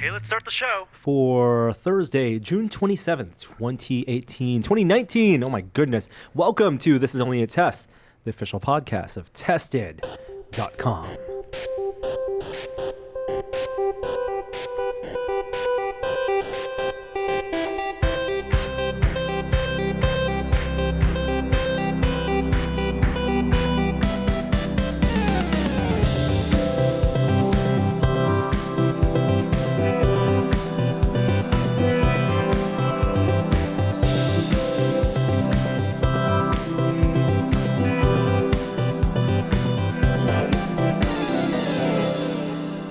Okay, let's start the show. For Thursday, June 27th, 2019. Oh my goodness. Welcome to This Is Only a Test, the official podcast of Tested.com.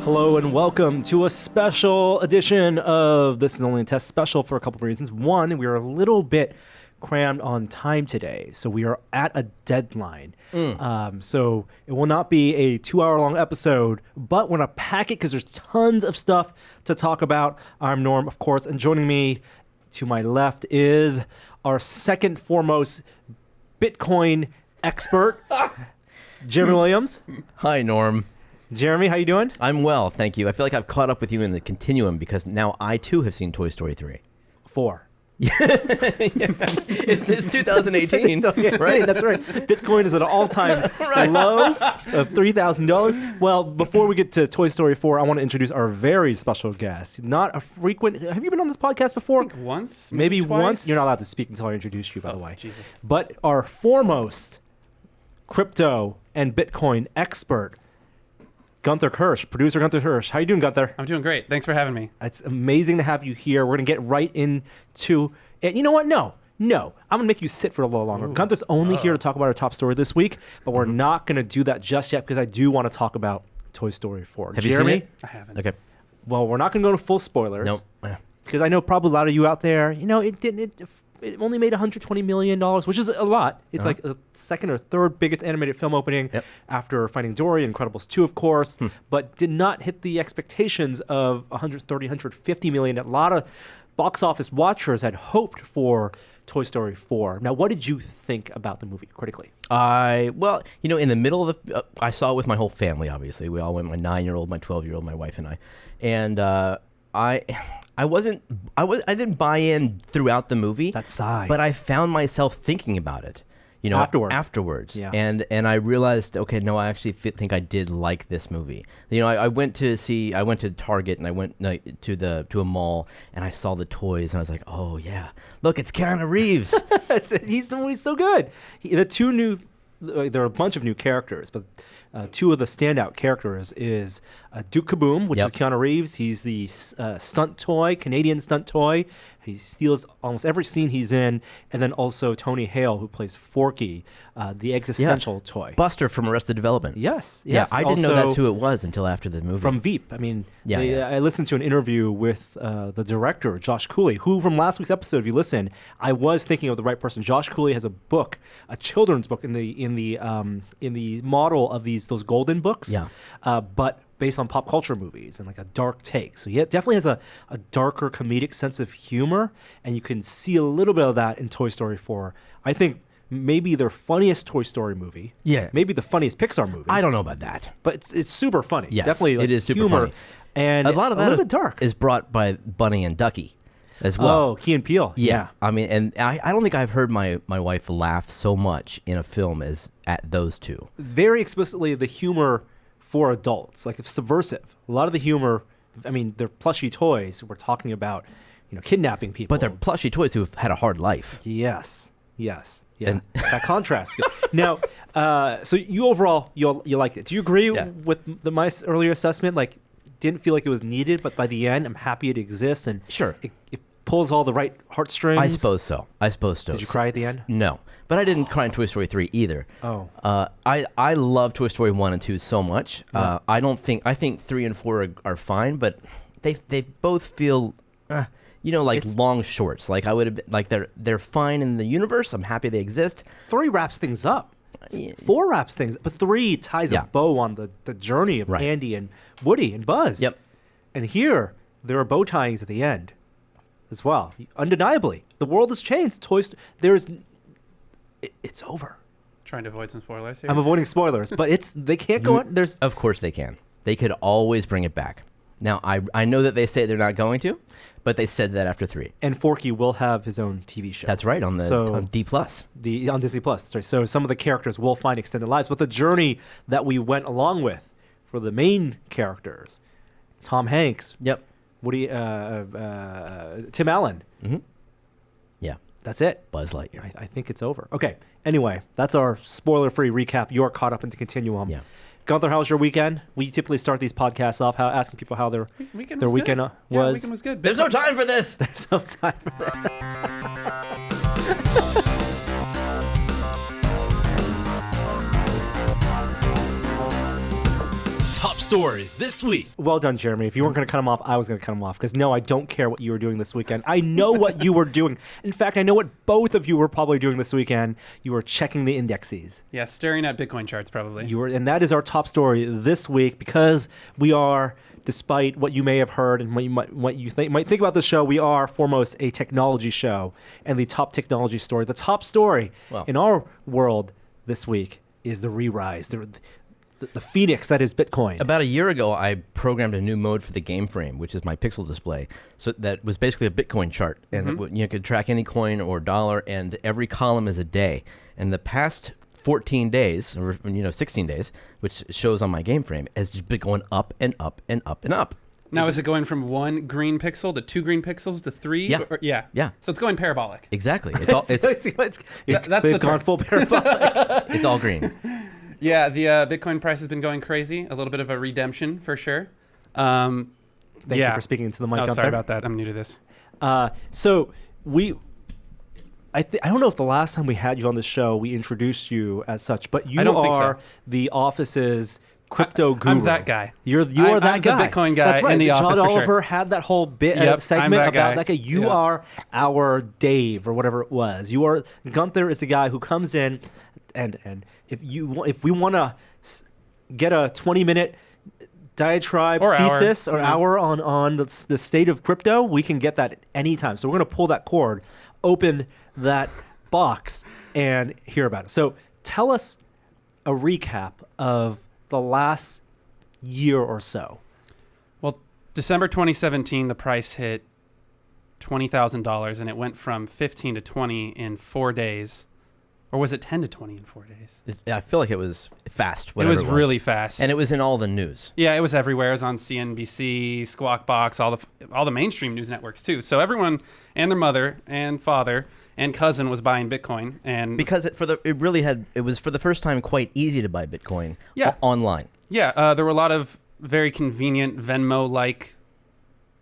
Hello and welcome to a special edition of This Is Only a Test special for a couple of reasons. One, we are a little bit crammed on time today, so we are at a deadline. So it will not be a 2-hour-long episode, but we're going to pack it because there's tons of stuff to talk about. I'm Norm, of course, and joining me to my left is our second foremost Bitcoin expert, Jeremy Williams. Hi, Norm. Jeremy, how you doing? I'm well, thank you. I feel like I've caught up with you in the continuum because now I, too, have seen Toy Story 3. 4. It's 2018, so, yeah, right? That's right. Bitcoin is at an all-time low of $3,000. Well, before we get to Toy Story 4, I want to introduce our very special guest. Not a frequent... Have you been on this podcast before? I think once, maybe twice. Once. You're not allowed to speak until I introduce you, by the way. Jesus. But our foremost crypto and Bitcoin expert, Gunther Kirsch, producer Gunther Kirsch. How you doing, Gunther? I'm doing great. Thanks for having me. It's amazing to have you here. We're going to get right into it. You know what? No. I'm going to make you sit for a little longer. Gunther's only here to talk about our top story this week, but we're not going to do that just yet because I do want to talk about Toy Story 4. Have Jeremy? you seen it? I haven't. Okay. Well, we're not going to go to full spoilers. Nope. Because I know probably a lot of you out there, it only made $120 million, which is a lot. It's like the second or third biggest animated film opening after Finding Dory, Incredibles 2, of course, but did not hit the expectations of $130, $150 million. A lot of box office watchers had hoped for Toy Story 4. Now, what did you think about the movie critically? In the middle of the... I saw it with my whole family, obviously. We all went, my 9-year-old, my 12-year-old, my wife and I. And I didn't buy in throughout the movie. That sigh. But I found myself thinking about it, afterwards. Yeah. And I realized, okay, no, I actually think I did like this movie. I went to Target and I went to a mall and I saw the toys and I was like, oh yeah, look, it's Keanu Reeves. He's so good. There are a bunch of new characters, but two of the standout characters is Duke Kaboom, which is Keanu Reeves. He's the Canadian stunt toy. He steals almost every scene he's in. And then also Tony Hale, who plays Forky, the existential toy. Buster from Arrested Development. Yes. Yeah, I didn't know that's who it was until after the movie. From Veep. I mean, I listened to an interview with the director, Josh Cooley, who from last week's episode, if you listen, I was thinking of the right person. Josh Cooley has a book, a children's book in the model of those golden books. Yeah. But based on pop culture movies and like a dark take. So he definitely has a darker comedic sense of humor, and you can see a little bit of that in Toy Story 4. I think maybe their funniest Toy Story movie. Yeah. Maybe the funniest Pixar movie. I don't know about that. But it's super funny. Yes, definitely it is super humor, funny. And a lot of that little bit dark. is brought by Bunny and Ducky as well. Oh, Key and Peele. Yeah. I mean, and I don't think I've heard my wife laugh so much in a film as at those two. Very explicitly the humor for adults, like it's subversive. A lot of the humor, I mean, they're plushy toys. We're talking about, kidnapping people. But they're plushy toys who've had a hard life. Yes. Yeah. And that contrast. Now, so you overall, you liked it. Do you agree with my earlier assessment? Like, didn't feel like it was needed, but by the end, I'm happy it exists. And sure. It pulls all the right heartstrings. I suppose so. Did you cry at the end? No. But I didn't cry in Toy Story 3 either. Oh. I love Toy Story 1 and 2 so much. Yeah. I think 3 and 4 are fine, but they both feel like long shorts. Like I would have been, like they're fine in the universe. I'm happy they exist. 3 wraps things up. 4 wraps things, but 3 ties a bow on the journey of Andy and Woody and Buzz. Yep. And here there are bow ties at the end as well. Undeniably, the world has changed. It's over. Trying to avoid some spoilers here. I'm avoiding spoilers, but they can't go on. Of course they can. They could always bring it back. Now, I know that they say they're not going to, but they said that after 3. And Forky will have his own TV show. That's right, on D+. On Disney Plus. Sorry. So some of the characters will find extended lives, but the journey that we went along with for the main characters, Tom Hanks, Yep. Woody, Tim Allen. Mm-hmm. Yeah. That's it. Buzz Lightyear. I think it's over. Okay. Anyway, that's our spoiler-free recap. You're caught up into Continuum. Yeah. Gunther, how was your weekend? We typically start these podcasts off asking people how their weekend was. weekend was good. There's no time for this. There's no time for that. Top story this week. Well done, Jeremy. If you weren't going to cut him off, I was going to cut him off. Because no, I don't care what you were doing this weekend. I know what you were doing. In fact, I know what both of you were probably doing this weekend. You were checking the indexes. Yeah, staring at Bitcoin charts probably. And that is our top story this week because we are, despite what you may have heard and what you might think about the show, we are foremost a technology show. And the top technology story, the top story in our world this week is the re-rise, the phoenix that is Bitcoin. About a year ago, I programmed a new mode for the game frame, which is my pixel display. So that was basically a Bitcoin chart. And you could track any coin or dollar, and every column is a day. And the past 14 days, or 16 days, which shows on my game frame, has just been going up and up and up and up. Now, is it going from 1 green pixel to 2 green pixels to 3? Yeah. Yeah. So it's going parabolic. Exactly. It's all That's they've gone full parabolic. it's all green. Yeah, the Bitcoin price has been going crazy. A little bit of a redemption for sure. Thank you for speaking into the mic. Sorry about that. I'm new to this. So I don't know if the last time we had you on the show we introduced you as such, but you are the office's crypto guru. I'm that guy. You are that I'm guy. The Bitcoin guy That's right. in the John office for Oliver sure. had that whole segment that about guy. that guy. You are our Dave or whatever it was. Gunther is the guy who comes in and if we want to get a 20-minute diatribe or thesis hour. or hour on the state of crypto, we can get that anytime. So we're going to pull that cord, open that box, and hear about it. So tell us a recap of the last year or so. Well, December 2017, the price hit $20,000, and it went from 15 to 20 in 4 days. Or was it 10 to 20 in 4 days? I feel like it was fast. It was really fast. And it was in all the news. Yeah, it was everywhere. It was on CNBC, Squawk Box, all the mainstream news networks too. So everyone and their mother and father and cousin was buying Bitcoin, and because it was for the first time quite easy to buy Bitcoin online. Yeah, there were a lot of very convenient Venmo-like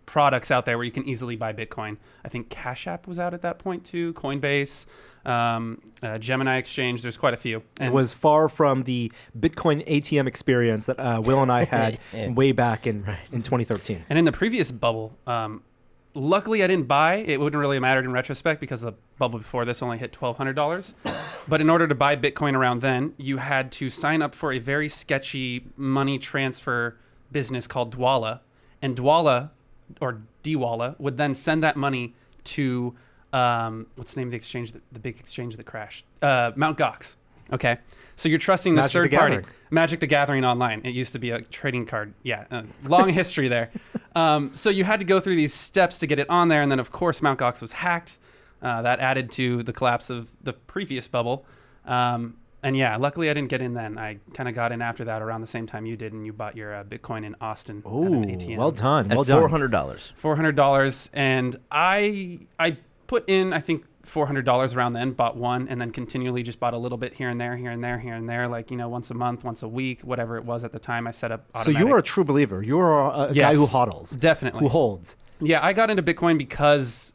products out there where you can easily buy Bitcoin. I think Cash App was out at that point too, Coinbase, Gemini Exchange. There's quite a few. And it was far from the Bitcoin ATM experience that Will and I had way back in 2013. And in the previous bubble, luckily I didn't buy. It wouldn't really have mattered in retrospect because the bubble before this only hit $1,200. But in order to buy Bitcoin around then, you had to sign up for a very sketchy money transfer business called Dwolla. And Dwolla, or Dwolla, would then send that money to, what's the name of the exchange, the big exchange that crashed? Mt. Gox. Okay. So you're trusting this third party. Magic the Gathering online. It used to be a trading card. Yeah. Long history there. So you had to go through these steps to get it on there. And then, of course, Mt. Gox was hacked. That added to the collapse of the previous bubble. And yeah, luckily I didn't get in then. I kind of got in after that around the same time you did, and you bought your Bitcoin in Austin at an ATM. Well done. At $400. $400. And I put in, I think, $400 around then, bought one, and then continually just bought a little bit here and there, like, once a month, once a week, whatever it was at the time. I set up automatic. So you are a true believer. You are a guy who hodls. Definitely. Who holds. Yeah, I got into Bitcoin because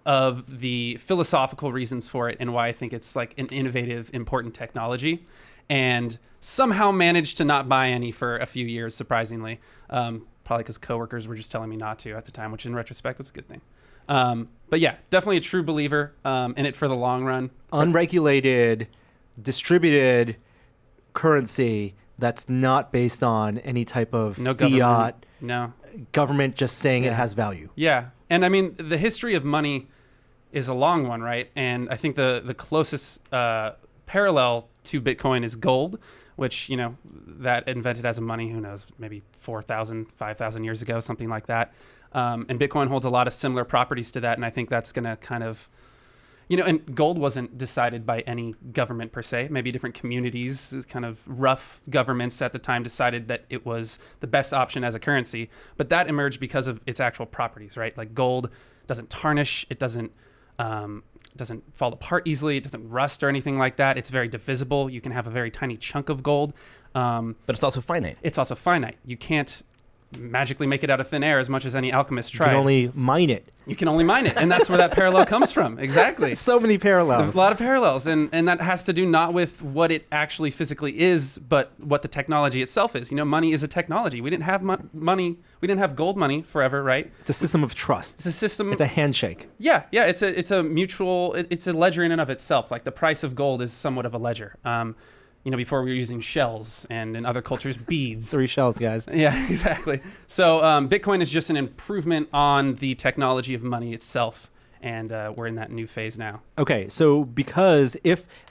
of the philosophical reasons for it and why I think it's like an innovative, important technology, and somehow managed to not buy any for a few years, surprisingly. Probably because coworkers were just telling me not to at the time, which in retrospect was a good thing. But yeah, definitely a true believer in it for the long run. Unregulated, distributed currency that's not based on any type of fiat. Government just saying it has value. Yeah. And I mean, the history of money is a long one, right? And I think the closest parallel to Bitcoin is gold, which, that invented as a money, who knows, maybe 4,000, 5,000 years ago, something like that. And Bitcoin holds a lot of similar properties to that. And I think that's going to kind of, and gold wasn't decided by any government per se. Maybe different communities, kind of rough governments at the time decided that it was the best option as a currency. But that emerged because of its actual properties, right? Like gold doesn't tarnish. It doesn't fall apart easily. It doesn't rust or anything like that. It's very divisible. You can have a very tiny chunk of gold. But it's also finite. It's also finite. You can't magically make it out of thin air as much as any alchemist tried. You can only mine it. You can only mine it. And that's where that parallel comes from. Exactly. So many parallels. There's a lot of parallels. And that has to do not with what it actually physically is, but what the technology itself is. Money is a technology. We didn't have money. We didn't have gold money forever, right? It's a system of trust. It's a system. It's a handshake. Yeah. It's a mutual, it's a ledger in and of itself. Like the price of gold is somewhat of a ledger. Before we were using shells, and in other cultures, beads. 3 shells, guys. Yeah, exactly. So Bitcoin is just an improvement on the technology of money itself, and we're in that new phase now. Okay, so because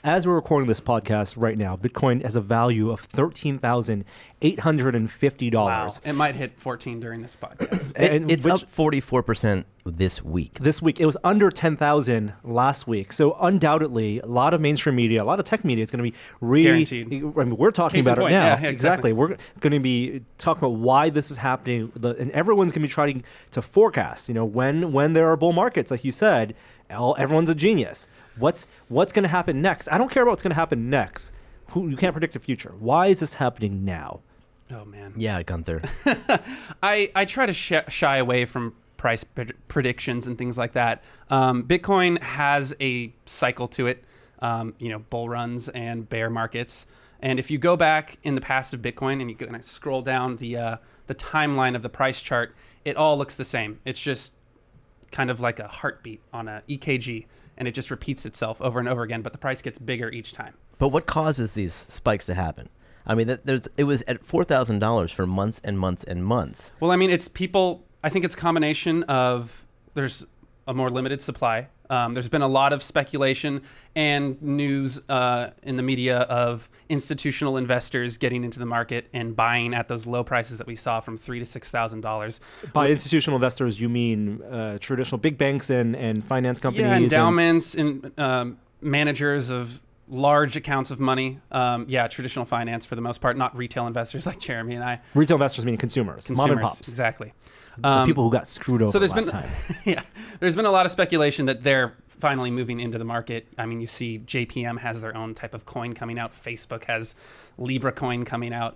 as we're recording this podcast right now, Bitcoin has a value of $13,850. Wow. It might hit 14 during this podcast. It's up 44% this week. This week. It was under 10,000 last week. So undoubtedly, a lot of mainstream media, a lot of tech media is going to be guaranteed. I mean, we're talking Case in about it point. now. Yeah, exactly. We're going to be talking about why this is happening, and everyone's going to be trying to forecast. When there are bull markets, like you said, everyone's a genius. What's going to happen next? I don't care about what's going to happen next. You can't predict the future. Why is this happening now? Oh man. Yeah, Gunther. I try to shy away from price predictions and things like that. Bitcoin has a cycle to it, bull runs and bear markets. And if you go back in the past of Bitcoin and you kind of scroll down the timeline of the price chart, it all looks the same. It's just kind of like a heartbeat on a EKG, and it just repeats itself over and over again, but the price gets bigger each time. But what causes these spikes to happen? I mean, it was at $4,000 for months and months and months. Well, I mean, it's people. I think it's a combination of there's a more limited supply. There's been a lot of speculation and news in the media of institutional investors getting into the market and buying at those low prices that we saw from $3,000 to $6,000. By institutional investors, you mean traditional big banks and finance companies? Yeah, endowments and managers of large accounts of money. Traditional finance for the most part, not retail investors like Jeremy and I. Retail investors meaning consumers, mom and pops. Exactly. The people who got screwed over last time. There's been a lot of speculation that they're finally moving into the market. I mean, you see JPM has their own type of coin coming out. Facebook has Libra coin coming out.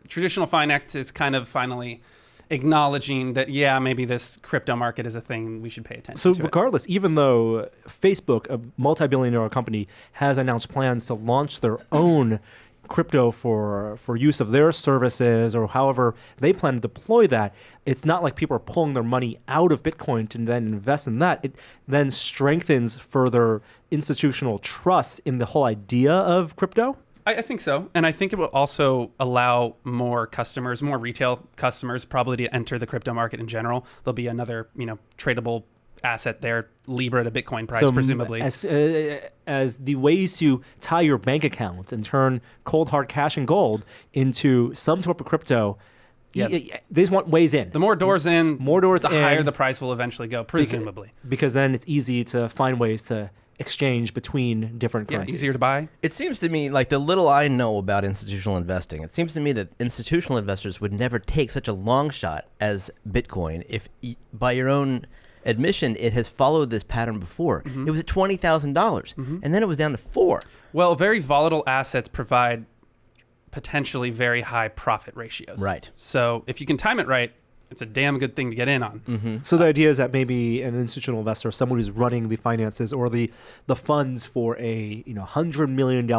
Traditional finance is kind of finally acknowledging that, maybe this crypto market is a thing we should pay attention to. So regardless, even though Facebook, a multi-billion-dollar company, has announced plans to launch their own crypto for use of their services or however they plan to deploy that, it's not like people are pulling their money out of Bitcoin to then invest in that. It then strengthens further institutional trust in the whole idea of crypto. I think so. And I think it will also allow more customers, more retail customers probably to enter the crypto market in general. There'll be another, tradable asset there, Libra to Bitcoin price, presumably. As the ways to tie your bank account and turn cold hard cash and gold into some sort of crypto, they just want ways in. The more doors in, the higher the price will eventually go, presumably. Because then it's easy to find ways to exchange between different currencies. Easier to buy. It seems to me, like the little I know about institutional investing, it seems to me that institutional investors would never take such a long shot as Bitcoin if, by your own admission, it has followed this pattern before. Mm-hmm. It was at $20,000, and then it was down to $4,000. Well, very volatile assets provide potentially very high profit ratios. Right. So if you can time it right, it's a damn good thing to get in on. Mm-hmm. So the idea is that maybe an institutional investor, someone who's running the finances or the funds for a $100 million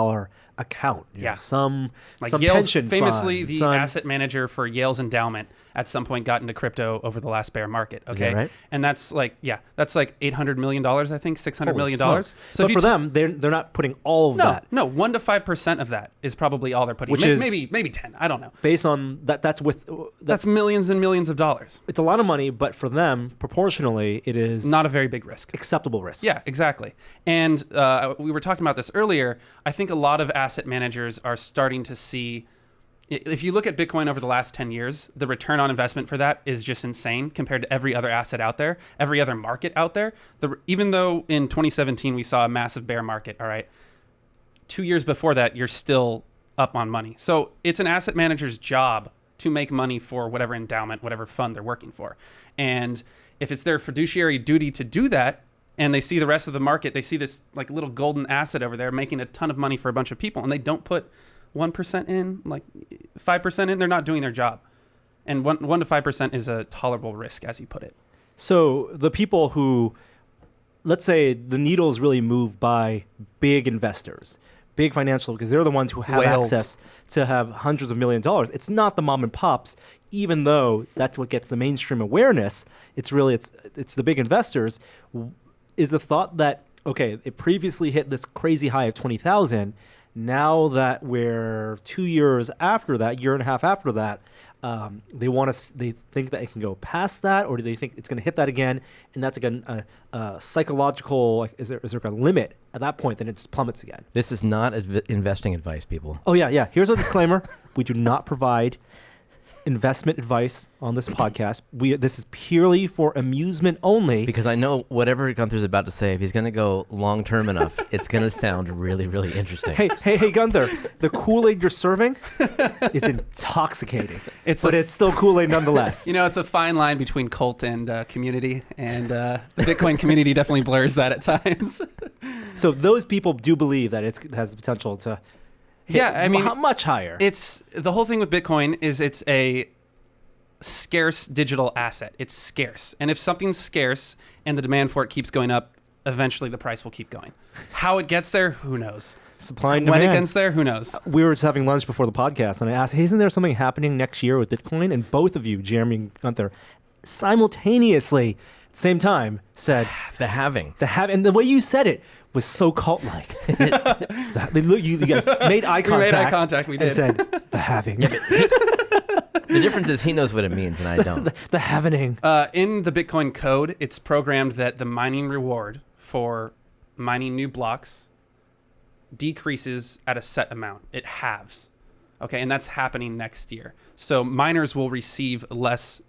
account, some pension famously fund, the asset manager for Yale's endowment at some point got into crypto over the last bear market. Okay, is that right? And that's like $800 million, I think $600 million. So but for them, they're not putting all of that. No, 1 to 5% of that is probably all they're putting. Which is maybe 10. I don't know. Based on that, that's millions and millions of dollars. It's a lot of money, but for them, proportionally, it is not a very big risk. Acceptable risk. Yeah, exactly. And we were talking about this earlier. I think a lot of asset managers are starting to see. If you look at Bitcoin over the last 10 years, the return on investment for that is just insane compared to every other asset out there, every other market out there. Even though in 2017 we saw a massive bear market, all right, 2 years before that, you're still up on money. So it's an asset manager's job to make money for whatever endowment, whatever fund they're working for. And if it's their fiduciary duty to do that, and they see the rest of the market, they see this like little golden asset over there making a ton of money for a bunch of people, and they don't put 1% in, like 5% in, they're not doing their job. And 1 to 5% is a tolerable risk, as you put it. So the people who, let's say the needles really moved by big investors, big financial, because they're the ones who have Whales. access to have hundreds of millions of dollars. It's not the mom and pops, even though that's what gets the mainstream awareness. It's really, it's the big investors. Is the thought that, okay, it previously hit this crazy high of 20,000. Now that we're 2 years after that, year and a half after that, they think that it can go past that, or do they think it's going to hit that again? And that's again a psychological, like, is there a limit at that point? Then it just plummets again. This is not investing advice, people. Oh yeah. Here's our disclaimer: we do not provide investment advice on this podcast. This is purely for amusement only. Because I know whatever Gunther's about to say, if he's going to go long term enough, it's going to sound really, really interesting. Hey, Gunther, the Kool-Aid you're serving is intoxicating, but it's still Kool-Aid nonetheless. You know, it's a fine line between cult and community, and the Bitcoin community definitely blurs that at times. So those people do believe that it has the potential to hit much higher. It's the whole thing with Bitcoin is it's a scarce digital asset. It's scarce. And if something's scarce and the demand for it keeps going up, eventually the price will keep going. How it gets there, who knows? Supply and when demand. it gets there, who knows? We were just having lunch before the podcast, and I asked, hey, isn't there something happening next year with Bitcoin? And both of you, Jeremy and Gunther, simultaneously, at the same time, said... And the way you said it was so cult-like. You guys made eye contact. We made eye contact, we did. And said, the halving. The difference is he knows what it means and I don't. The halvening. In the Bitcoin code, it's programmed that the mining reward for mining new blocks decreases at a set amount. It halves. Okay, and that's happening next year. So miners will receive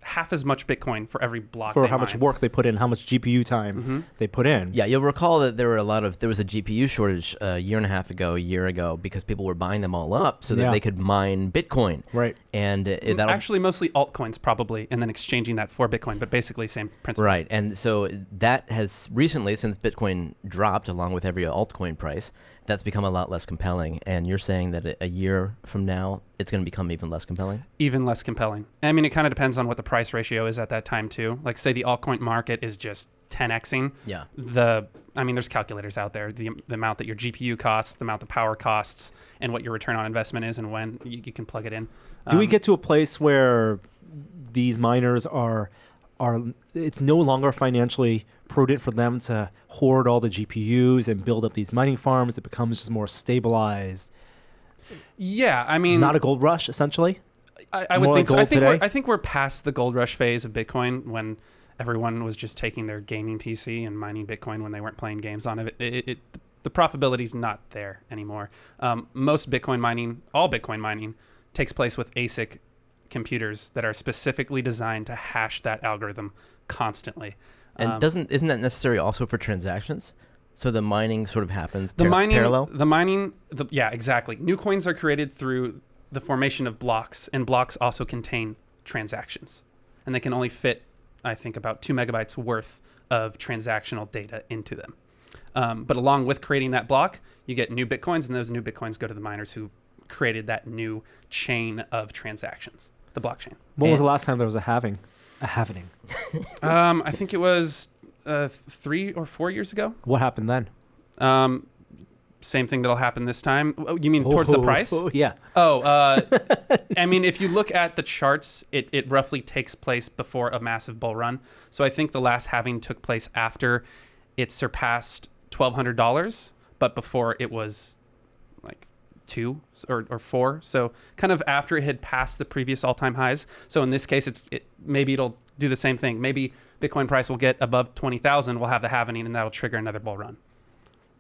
half as much Bitcoin for every block for they how mine. much work they put in, how much GPU time they put in. Yeah, you'll recall that there was a GPU shortage a year ago, because people were buying them all up so that they could mine Bitcoin. Right. And actually mostly altcoins probably, and then exchanging that for Bitcoin, but basically same principle. Right, and so that has recently, since Bitcoin dropped along with every altcoin price, that's become a lot less compelling. And you're saying that a year from now, it's going to become even less compelling? Even less compelling. I mean, it kind of depends on what the price ratio is at that time too. Like say the altcoin market is just 10xing. Yeah. There's calculators out there. The amount that your GPU costs, the amount the power costs, and what your return on investment is, and when you can plug it in. Do we get to a place where these miners are it's no longer financially prudent for them to hoard all the GPUs and build up these mining farms? It becomes just more stabilized. Yeah, I mean, not a gold rush, essentially. I would think so. I think we're past the gold rush phase of Bitcoin when everyone was just taking their gaming PC and mining Bitcoin when they weren't playing games on it. The profitability is not there anymore. Most Bitcoin mining, all Bitcoin mining, takes place with ASIC computers that are specifically designed to hash that algorithm constantly. And isn't that necessary also for transactions? So the mining sort of happens parallel? Yeah, exactly. New coins are created through the formation of blocks, and blocks also contain transactions. And they can only fit, I think, about 2 megabytes worth of transactional data into them. But along with creating that block, you get new Bitcoins, and those new Bitcoins go to the miners who created that new chain of transactions, the blockchain. When was the last time there was a halving? I think it was 3 or 4 years ago. What happened then? Same thing that'll happen this time. Oh, you mean towards the price? Yeah. I mean, if you look at the charts, it roughly takes place before a massive bull run. So I think the last halving took place after it surpassed $1,200, but before it was like 2 or 4. So kind of after it had passed the previous all-time highs. So in this case, maybe it'll do the same thing. Maybe Bitcoin price will get above 20,000. We'll have the halving, and that'll trigger another bull run.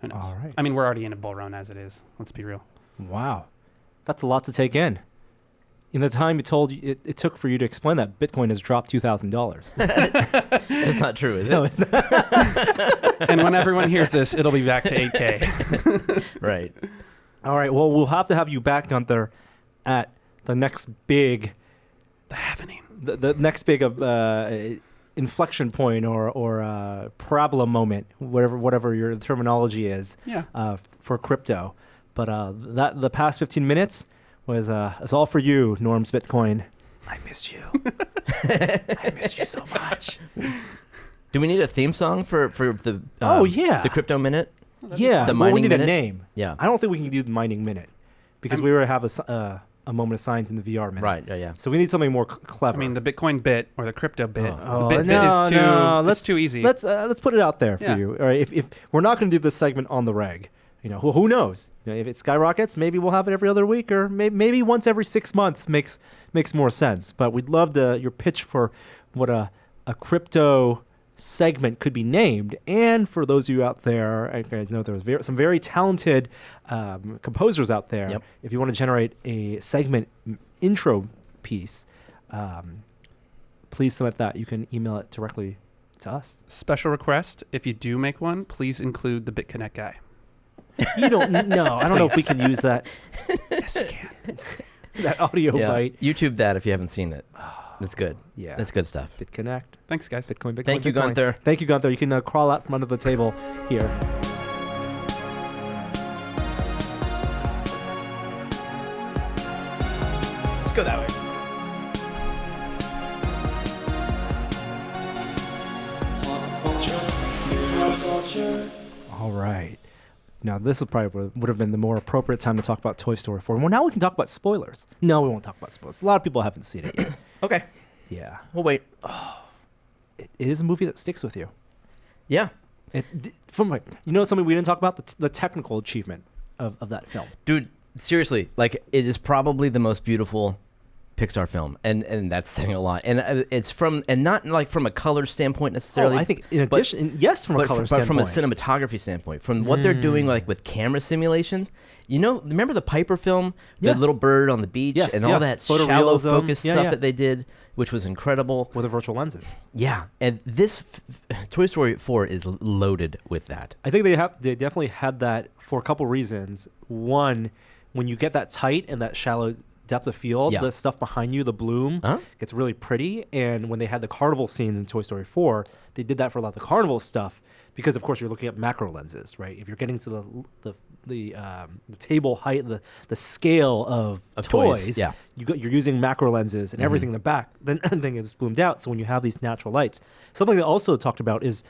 Who knows? All right. I mean, we're already in a bull run as it is. Let's be real. Wow. That's a lot to take in. In the time it took for you to explain that, Bitcoin has dropped $2,000. That's not true, is it? No, it's not. And when everyone hears this, it'll be back to 8K. Right. All right. Well, we'll have to have you back, Gunther, at the next big, The happening. the next big inflection point or parabola moment, whatever your terminology is, Yeah. for crypto. But the past 15 minutes was it's all for you, Norm's Bitcoin. I miss you. I miss you so much. Do we need a theme song for the the crypto minute? Yeah, The we mining need minute? a name. Yeah. I don't think we can do the mining minute because we were have a moment of science in the VR minute. Right. Yeah. So we need something more clever. I mean, the Bitcoin bit or the crypto bit. Oh, the bit no, is too. no, It's too easy. Let's put it out there for Yeah. you. All right, if we're not going to do this segment on the reg, who knows? If it skyrockets, maybe we'll have it every other week, or maybe once every 6 months makes more sense. But we'd love your pitch for what a crypto segment could be named. And for those of you out there, I know there's some very talented composers out there. Yep. If you want to generate a segment intro piece, please submit that. You can email it directly to us. Special request: if you do make one, please include the BitConnect guy. You don't know. I don't know if we can use that. Yes, you can. That audio Yeah. bite. YouTube that if you haven't seen it. That's good. Yeah. That's good stuff. BitConnect. Thanks, guys. Bitcoin. Thank you, Bitcoin. Gunther. Thank you, Gunther. You can crawl out from under the table here. Let's go that way. All right. Now, this would have been the more appropriate time to talk about Toy Story 4. Well, now we can talk about spoilers. No, we won't talk about spoilers. A lot of people haven't seen it yet. Okay. Yeah. We'll wait. It is a movie that sticks with you. Yeah. Something we didn't talk about? The technical achievement of that film. Dude, seriously, like it is probably the most beautiful Pixar film, and that's saying a lot. And it's not like from a color standpoint necessarily. I think in addition, yes, from a color but from a standpoint. cinematography standpoint, from what they're doing like with camera simulation. Remember the Piper film, the little bird on the beach, Yes, and all that shallow photorealism. focus Yeah, stuff yeah. that they did, which was incredible. With the virtual lenses. Yeah, and this Toy Story 4 is loaded with that. I think they definitely had that for a couple reasons. One, when you get that tight and that shallow depth of field, Yeah. the stuff behind you, the bloom, gets really pretty. And when they had the carnival scenes in Toy Story 4, they did that for a lot of the carnival stuff because, of course, you're looking at macro lenses, right? If you're getting to the table height, the scale of toys, yeah. you're using macro lenses and everything in the back. Then everything is bloomed out. So when you have these natural lights, something they also talked about is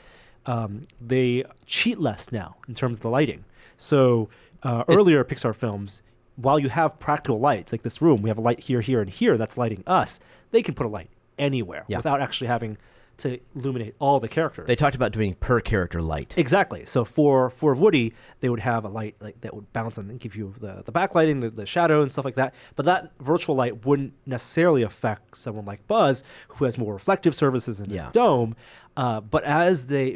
they cheat less now in terms of the lighting. So earlier Pixar films, while you have practical lights, like this room, we have a light here, here, and here that's lighting us, they can put a light anywhere without actually having to illuminate all the characters. They talked about doing per character light. Exactly. So for Woody, they would have a light that would bounce on and give you the backlighting, the shadow and stuff like that. But that virtual light wouldn't necessarily affect someone like Buzz, who has more reflective surfaces in his dome. But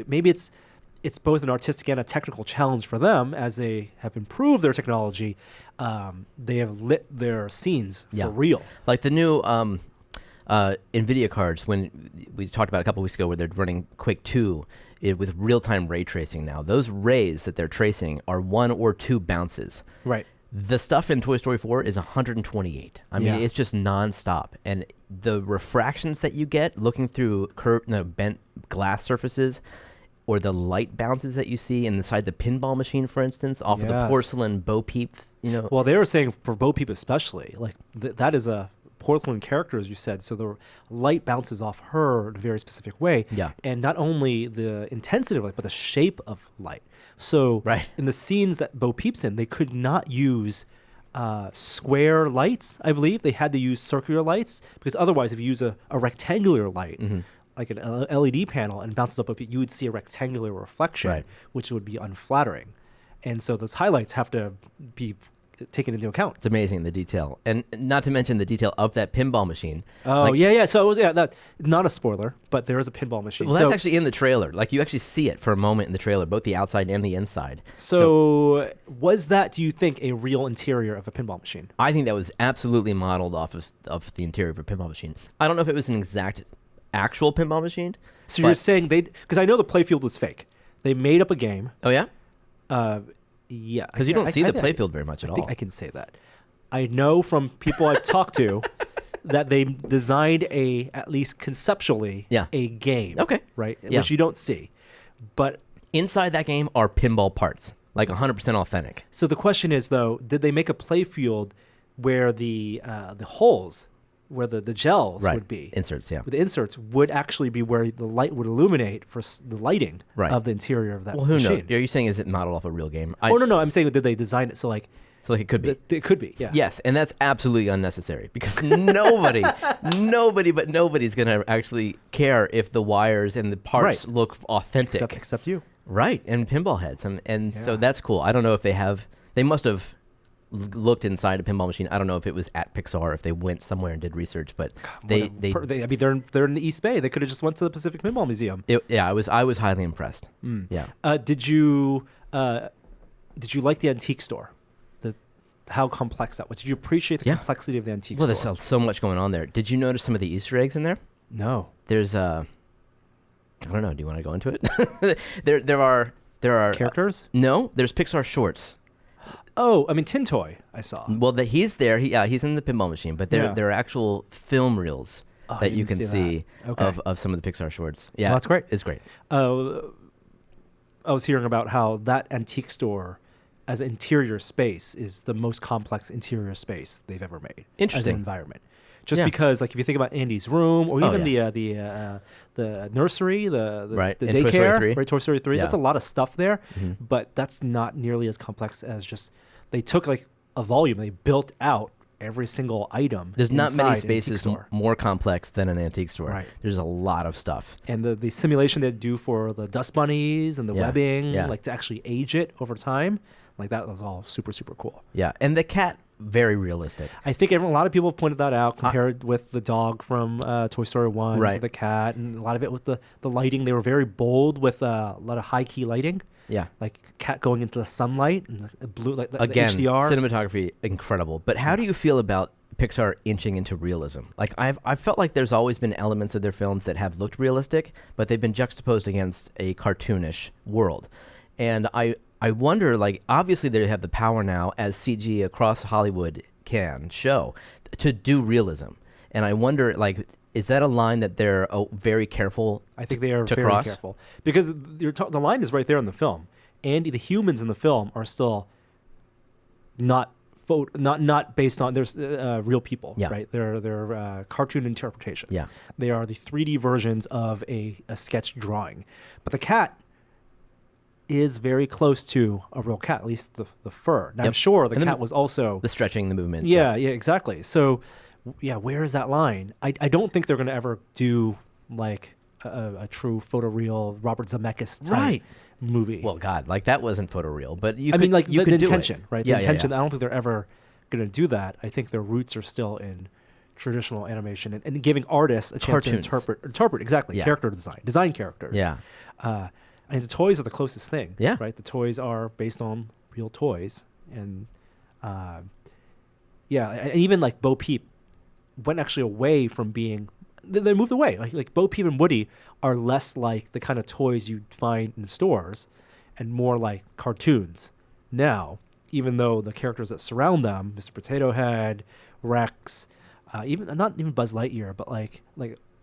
maybe it's both an artistic and a technical challenge for them as they have improved their technology. They have lit their scenes for real. Like the new NVIDIA cards, when we talked about a couple weeks ago, where they're running Quake 2 with real-time ray tracing now. Those rays that they're tracing are 1 or 2 bounces. Right. The stuff in Toy Story 4 is 128. I mean, it's just nonstop. And the refractions that you get looking through bent glass surfaces, or the light bounces that you see inside the pinball machine, for instance, off of the porcelain Bo Peep, Well, they were saying for Bo Peep especially, like that is a porcelain character, as you said, so the light bounces off her in a very specific way. Yeah. And not only the intensity of light, but the shape of light. So in the scenes that Bo Peep's in, they could not use square lights, I believe. They had to use circular lights, because otherwise if you use a rectangular light, like an LED panel, and bounces up, you would see a rectangular reflection, which would be unflattering. And so those highlights have to be taken into account. It's amazing, the detail. And not to mention the detail of that pinball machine. Oh, yeah. So it was, that not a spoiler, but there is a pinball machine. Well, that's actually in the trailer. Like, you actually see it for a moment in the trailer, both the outside and the inside. So was that, do you think, a real interior of a pinball machine? I think that was absolutely modeled off of the interior of a pinball machine. I don't know if it was an exact actual pinball machine. So you're saying because I know the playfield was fake. They made up a game. Oh, yeah? Yeah. Because you don't see the playfield very much at all. I think I can say that. I know from people I've talked to that they designed at least conceptually, a game. Okay. Right? Yeah. Which you don't see. But inside that game are pinball parts, like 100% authentic. So the question is, though, did they make a playfield where the holes, where the gels would be, inserts, the inserts would actually be where the light would illuminate for the lighting of the interior of that machine? Who knows? Are you saying is it modeled off a real game? No. I'm saying, did they design it so like it could be? It could be, yeah. Yes, and that's absolutely unnecessary because nobody's going to actually care if the wires and the parts look authentic. Except you. Right, and pinball heads. So that's cool. I don't know if they must have looked inside a pinball machine. I don't know if it was at Pixar, if they went somewhere and did research, but they're in the East Bay. They could have just went to the Pacific Pinball Museum. I was highly impressed. Yeah. Did you like the antique store? How complex that was? Did you appreciate the complexity of the antique store? Well, there's so much going on there. Did you notice some of the Easter eggs in there? No. There's I don't know. Do you want to go into it? there are characters. No, there's Pixar shorts. Oh, I mean Tin Toy. I saw. Well, he's there. He's in the pinball machine, but there are actual film reels that you can see of some of the Pixar shorts. Yeah, well, that's great. It's great. I was hearing about how that antique store, as interior space, is the most complex interior space they've ever made. Interesting. As an environment. Just because, like, if you think about Andy's room, or even the nursery, the daycare, Toy Story 3, that's a lot of stuff there, but that's not nearly as complex as just, they took, like, a volume, they built out every single item. There's not many spaces more complex than an antique store. Right. There's a lot of stuff. And the simulation they do for the dust bunnies and the webbing, like, to actually age it over time, like, that was all super, super cool. Yeah, and the cat, very realistic. I think a lot of people have pointed that out, compared with the dog from Toy Story 1 to the cat, and a lot of it with the lighting. They were very bold with a lot of high-key lighting. Yeah. Like cat going into the sunlight and the blue, like again, the HDR. Cinematography, incredible. But how do you feel about Pixar inching into realism? Like, I've felt like there's always been elements of their films that have looked realistic, but they've been juxtaposed against a cartoonish world. And I wonder, like, obviously they have the power now, as CG across Hollywood can show, to do realism. And I wonder, like, is that a line that they're very careful? I think they are very careful, because the line is right there in the film, and the humans in the film are still not based on there's real people, right? They're cartoon interpretations. Yeah, they are the 3D versions of a sketch drawing, but the cat is very close to a real cat, at least the fur. Now, I'm sure the cat was also the stretching, the movement. Yeah, exactly. So, where is that line? I don't think they're going to ever do like a true photoreal Robert Zemeckis type movie. Well, God, like that wasn't photoreal, but the intention, right? The intention. I don't think they're ever going to do that. I think their roots are still in traditional animation and giving artists a chance to interpret exactly character design characters. Yeah. And the toys are the closest thing. Yeah. Right. The toys are based on real toys, and and even like Bo Peep went actually away from being. They moved away. Like Bo Peep and Woody are less like the kind of toys you'd find in stores, and more like cartoons now. Even though the characters that surround them, Mr. Potato Head, Rex, not even Buzz Lightyear, but like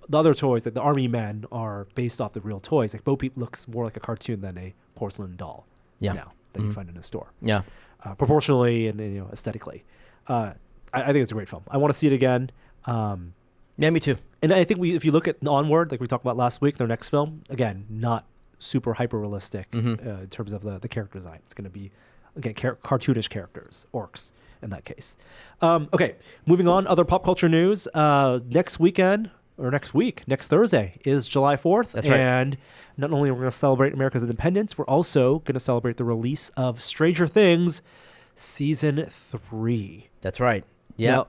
the other toys, like the army men, are based off the real toys. Like Bo Peep looks more like a cartoon than a porcelain doll now that you find in a store. Yeah, proportionally and aesthetically. I think it's a great film. I want to see it again. Yeah, me too. And I think if you look at Onward, like we talked about last week, their next film, again, not super hyper realistic in terms of the character design. It's going to be again cartoonish characters, orcs in that case. Okay, moving on. Other pop culture news. Next Thursday is July 4th. That's right. And not only are we going to celebrate America's independence, we're also going to celebrate the release of Stranger Things season 3. That's right. Yeah. Now,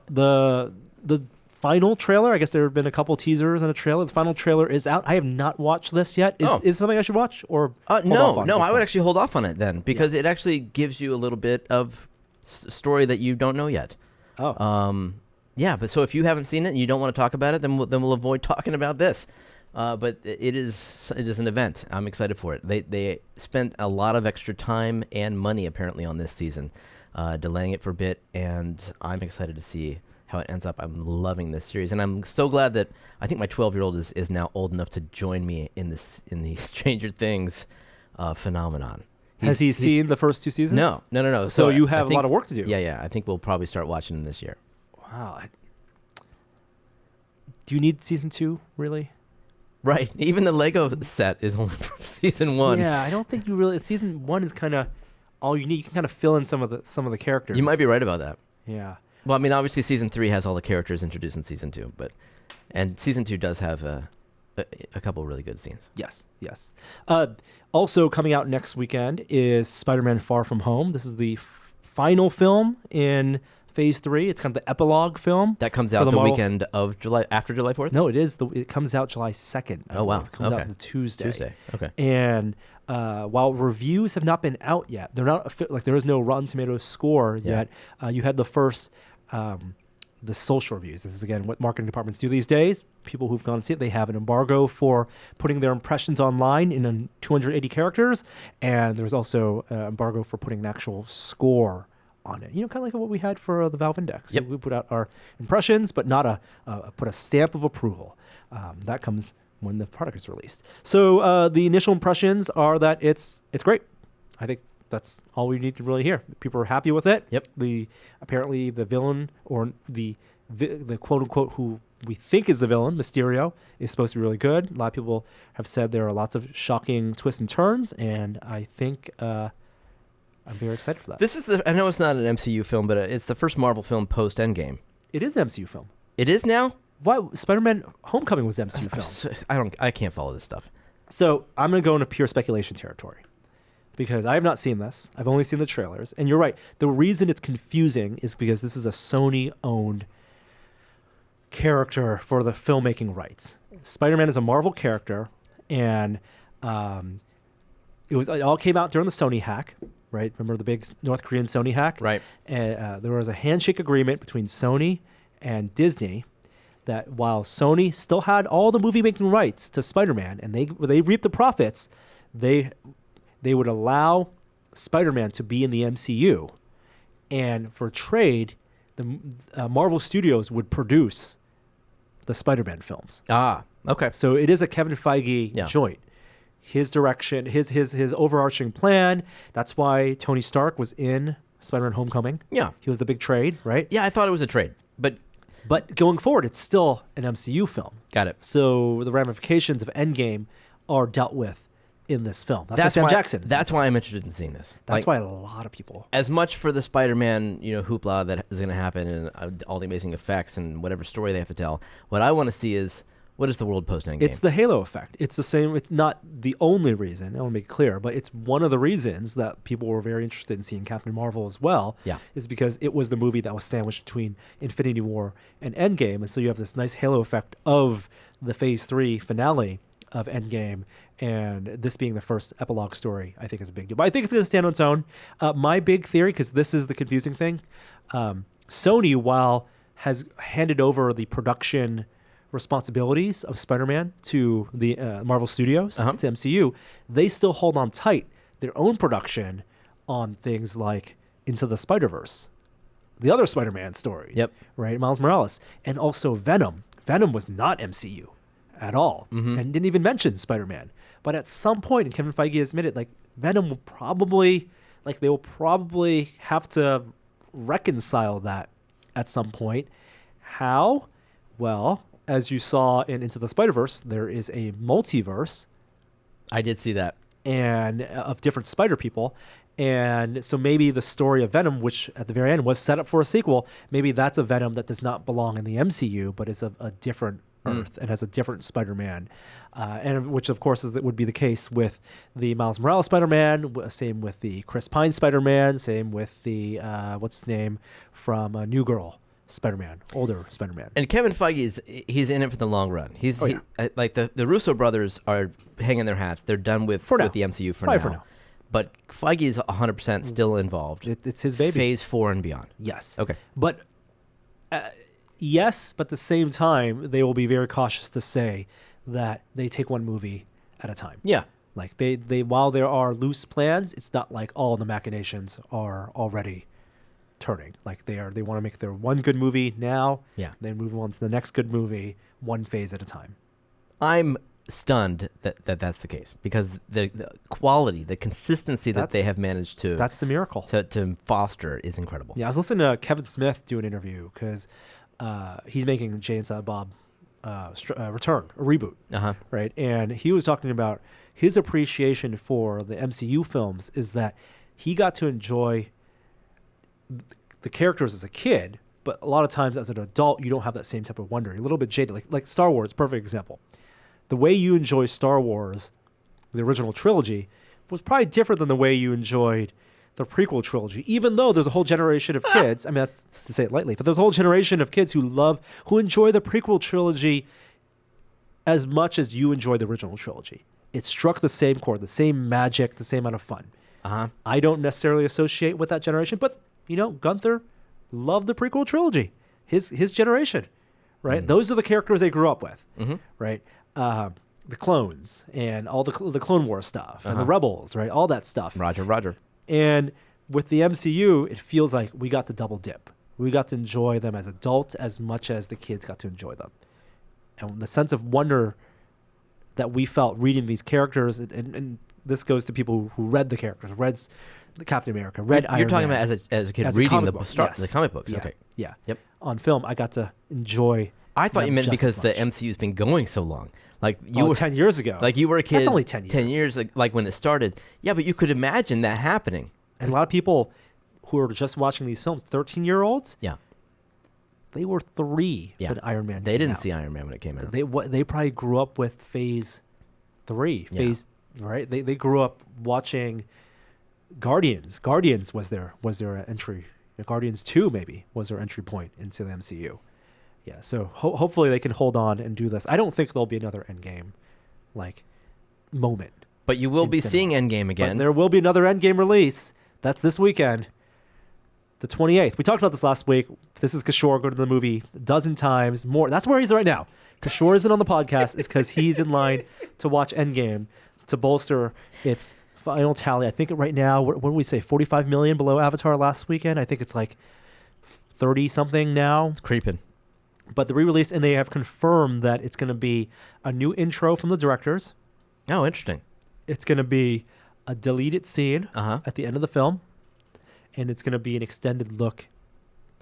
the final trailer, I guess there have been a couple teasers and a trailer. The final trailer is out. I have not watched this yet. Is it something I should watch? Or no, I would actually hold off on it then, because it actually gives you a little bit of story that you don't know yet. Yeah, but so if you haven't seen it and you don't want to talk about it, then we'll avoid talking about this. But it is an event. I'm excited for it. They spent a lot of extra time and money apparently on this season, delaying it for a bit, and I'm excited to see how it ends up. I'm loving this series, and I'm so glad that I think my 12-year-old is now old enough to join me in the Stranger Things phenomenon. Has he seen the first 2 seasons? No. So you have a lot of work to do. Yeah. I think we'll probably start watching them this year. Wow. Do you need season 2, really? Right. Even the Lego set is only from season 1. Yeah, I don't think you really. Season 1 is kind of all you need. You can kind of fill in some of the characters. You might be right about that. Yeah. Well, I mean, obviously season 3 has all the characters introduced in season 2, and season 2 does have a couple really good scenes. Yes. Also coming out next weekend is Spider-Man Far From Home. This is the final film in Phase 3. It's kind of the epilogue film. That comes out the weekend of after July 4th? No, it is. It comes out July 2nd. Oh, wow. It comes out on Tuesday. Okay. And while reviews have not been out yet, they're not there is no Rotten Tomatoes score yet. You had the first the social reviews. This is again what marketing departments do these days. People who've gone to see it, they have an embargo for putting their impressions online in 280 characters, and there's also an embargo for putting an actual score on it. Kind of like what we had for the Valve Index. Yep. We put out our impressions, but not put a stamp of approval. That comes when the product is released. So the initial impressions are that it's great. I think that's all we need to really hear. People are happy with it. Yep. Apparently the villain, or the quote unquote who we think is the villain, Mysterio, is supposed to be really good. A lot of people have said there are lots of shocking twists and turns, and I think I'm very excited for that. This is I know it's not an MCU film, but it's the first Marvel film post Endgame. It is an MCU film. It is now? Why? Spider-Man Homecoming was MCU film. I can't follow this stuff. So I'm going to go into pure speculation territory, because I have not seen this. I've only seen the trailers. And you're right. The reason it's confusing is because this is a Sony-owned character for the filmmaking rights. Spider-Man is a Marvel character, and it all came out during the Sony hack, right? Remember the big North Korean Sony hack? Right. And there was a handshake agreement between Sony and Disney that while Sony still had all the movie-making rights to Spider-Man, and they reaped the profits, they would allow Spider-Man to be in the MCU, and for trade, the Marvel Studios would produce the Spider-Man films. Ah, okay. So it is a Kevin Feige joint. His direction, his overarching plan. That's why Tony Stark was in Spider-Man Homecoming. Yeah. He was the big trade, right? Yeah, I thought it was a trade, but going forward, it's still an MCU film. Got it. So the ramifications of Endgame are dealt with in this film. That's why Sam Jackson. That's why I'm interested in seeing this. That's why a lot of people. As much for the Spider-Man, hoopla that is going to happen, and all the amazing effects and whatever story they have to tell. What I want to see is, what is the world post Endgame? It's the Halo effect. It's the same. It's not the only reason. I want to make it clear, but it's one of the reasons that people were very interested in seeing Captain Marvel as well. Yeah. Is because it was the movie that was sandwiched between Infinity War and Endgame, and so you have this nice Halo effect of the Phase 3 finale of Endgame, and this being the first epilogue story, I think is a big deal. But I think it's going to stand on its own. My big theory, because this is the confusing thing, Sony, while has handed over the production responsibilities of Spider-Man to the Marvel Studios, to MCU, they still hold on tight their own production on things like Into the Spider-Verse, the other Spider-Man stories, right? Miles Morales, and also Venom. Venom was not MCU at all, and didn't even mention Spider-Man. But at some point, and Kevin Feige has admitted, Venom will probably, they will probably have to reconcile that at some point. How? Well, as you saw in Into the Spider-Verse, there is a multiverse. I did see that. And of different Spider people. And so maybe the story of Venom, which at the very end was set up for a sequel, maybe that's a Venom that does not belong in the MCU, but is a different Earth and has a different Spider-Man, and which of course would be the case with the Miles Morales Spider-Man. Same with the Chris Pine Spider-Man. Same with the what's his name from New Girl Spider-Man, older Spider-Man. And Kevin Feige he's in it for the long run. Like the Russo brothers are hanging their hats. They're done with the MCU for now. But Feige is 100% still involved. It's his baby. Phase 4 and beyond. Yes. Okay. But yes, but at the same time, they will be very cautious to say that they take one movie at a time. Yeah. Like they while there are loose plans, it's not like all the machinations are already turning. Like they want to make their one good movie now. Yeah. Then move on to the next good movie, one phase at a time. I'm stunned that's the case because the quality, the consistency that they have managed to that's the miracle to foster is incredible. Yeah, I was listening to Kevin Smith do an interview because he's making Jay and Silent Bob return, a reboot, right? And he was talking about his appreciation for the MCU films is that he got to enjoy the characters as a kid, but a lot of times as an adult you don't have that same type of wonder. You're a little bit jaded, like Star Wars, perfect example. The way you enjoy Star Wars, the original trilogy, was probably different than the way you enjoyed the prequel trilogy, even though there's a whole generation of kids, I mean, that's to say it lightly, but there's a whole generation of kids who enjoy the prequel trilogy as much as you enjoy the original trilogy. It struck the same chord, the same magic, the same amount of fun. I don't necessarily associate with that generation, but, Gunther loved the prequel trilogy, his generation, right? Those are the characters they grew up with, right? The clones and all the Clone Wars stuff and the Rebels, right? All that stuff. Roger. And with the MCU, it feels like we got to double dip. We got to enjoy them as adults as much as the kids got to enjoy them. And the sense of wonder that we felt reading these characters, and this goes to people who read the characters, read the Captain America, read Iron Man. You're talking about as a kid reading the comic books. Yeah. Okay. Yeah. Yep. On film, I got to enjoy. I thought you meant because the MCU's been going so long. Like you were 10 years ago. Like you were a kid. That's only 10 years. 10 years, like when it started. Yeah, but you could imagine that happening. And a lot of people who are just watching these films, 13-year-olds, yeah, they were 3 when Iron Man came out. They didn't see Iron Man when it came out. They probably grew up with Phase 3. Right? They grew up watching Guardians. Guardians was their entry. Guardians 2 maybe was their entry point into the MCU. Yeah, so hopefully they can hold on and do this. I don't think there'll be another Endgame moment. But you will be seeing Endgame again. But there will be another Endgame release. That's this weekend, the 28th. We talked about this last week. This is Kishore going to the movie a dozen times more. That's where he's right now. Kishore isn't on the podcast. It's because he's in line to watch Endgame to bolster its final tally. I think right now, what did we say, 45 million below Avatar last weekend? I think it's like 30-something now. It's creeping. But the re-release, and they have confirmed that it's going to be a new intro from the directors. Oh, interesting. It's going to be a deleted scene at the end of the film, and it's going to be an extended look.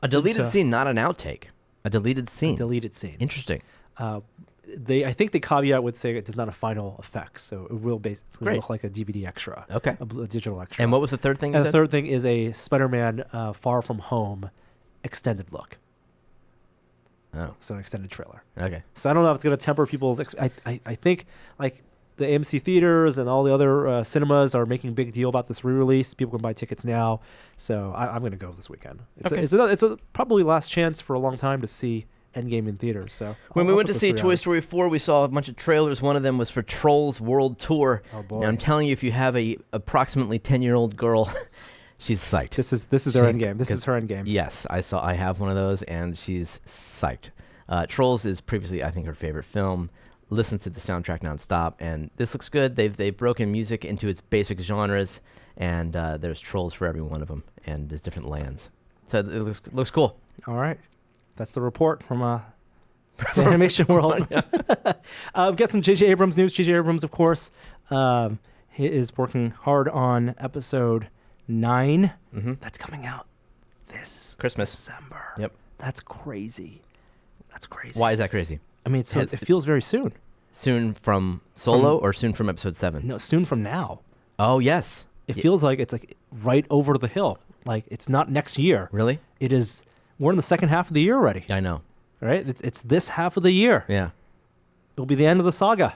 A deleted scene, not an outtake. A deleted scene. A deleted scene. Interesting. I think the caveat would say it does not have final effects, so it will basically look like a DVD extra. Okay. A digital extra. And what was the third thing? And the third thing is a Spider-Man Far From Home extended look. Oh. So an extended trailer. Okay. So I don't know if it's going to temper people's... I think like the AMC theaters and all the other cinemas are making a big deal about this re-release. People can buy tickets now. So I'm going to go this weekend. It's a probably last chance for a long time to see Endgame in theaters. So when we went to see Toy Story 4, we saw a bunch of trailers. One of them was for Trolls World Tour. Oh, boy. Now, I'm telling you, if you have a approximately 10-year-old girl... She's psyched. This is their Endgame. This is her Endgame. Yes, I have one of those, and she's psyched. Trolls is previously, I think, her favorite film. Listens to the soundtrack nonstop, and this looks good. They've broken music into its basic genres, and there's trolls for every one of them, and there's different lands. So it looks cool. All right, that's the report from the animation world. We've got some J.J. Abrams news. J.J. Abrams, of course, he is working hard on episode 9. That's coming out this Christmas December. Yep. That's crazy. Why is that crazy? I mean, it feels very soon. Soon from Solo or soon from episode 7? No, soon from now. Oh, yes. It feels like it's like right over the hill. Like it's not next year. Really? It is. We're in the second half of the year already. I know. Right? It's this half of the year. Yeah. It'll be the end of the saga.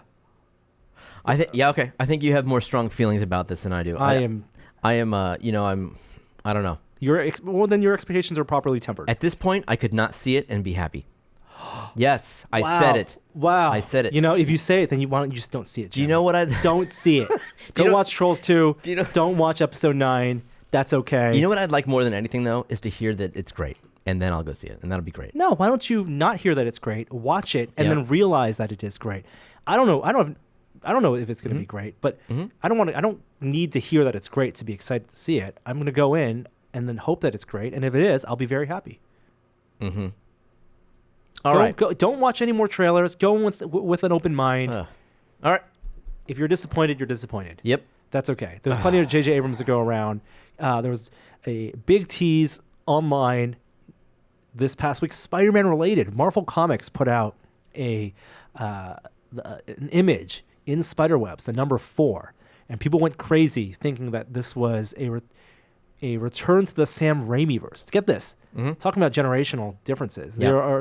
I think okay. I think you have more strong feelings about this than I do. I am. I don't know. Then your expectations are properly tempered. At this point, I could not see it and be happy. Yes, I Wow. said it. Wow. I said it. If you say it, then why don't you just don't see it, Do you Jim? know what I? Don't see it. Go watch Trolls 2. Don't watch episode 9. That's okay. You know what I'd like more than anything though is to hear that it's great, and then I'll go see it, and that'll be great. No, why don't you not hear that it's great, watch it, and then realize that it is great. I don't know. I don't know if it's going to be great, but I don't need to hear that it's great to be excited to see it. I'm going to go in and then hope that it's great, and if it is, I'll be very happy. Mm-hmm. All right. Don't watch any more trailers. Go in with an open mind. All right. If you're disappointed, you're disappointed. Yep. That's okay. There's plenty of J.J. Abrams to go around. There was a big tease online this past week, Spider-Man related. Marvel Comics put out an image in Spiderwebs, the number 4, and people went crazy thinking that this was a return to the Sam Raimi verse. Get this, talking about generational differences. There are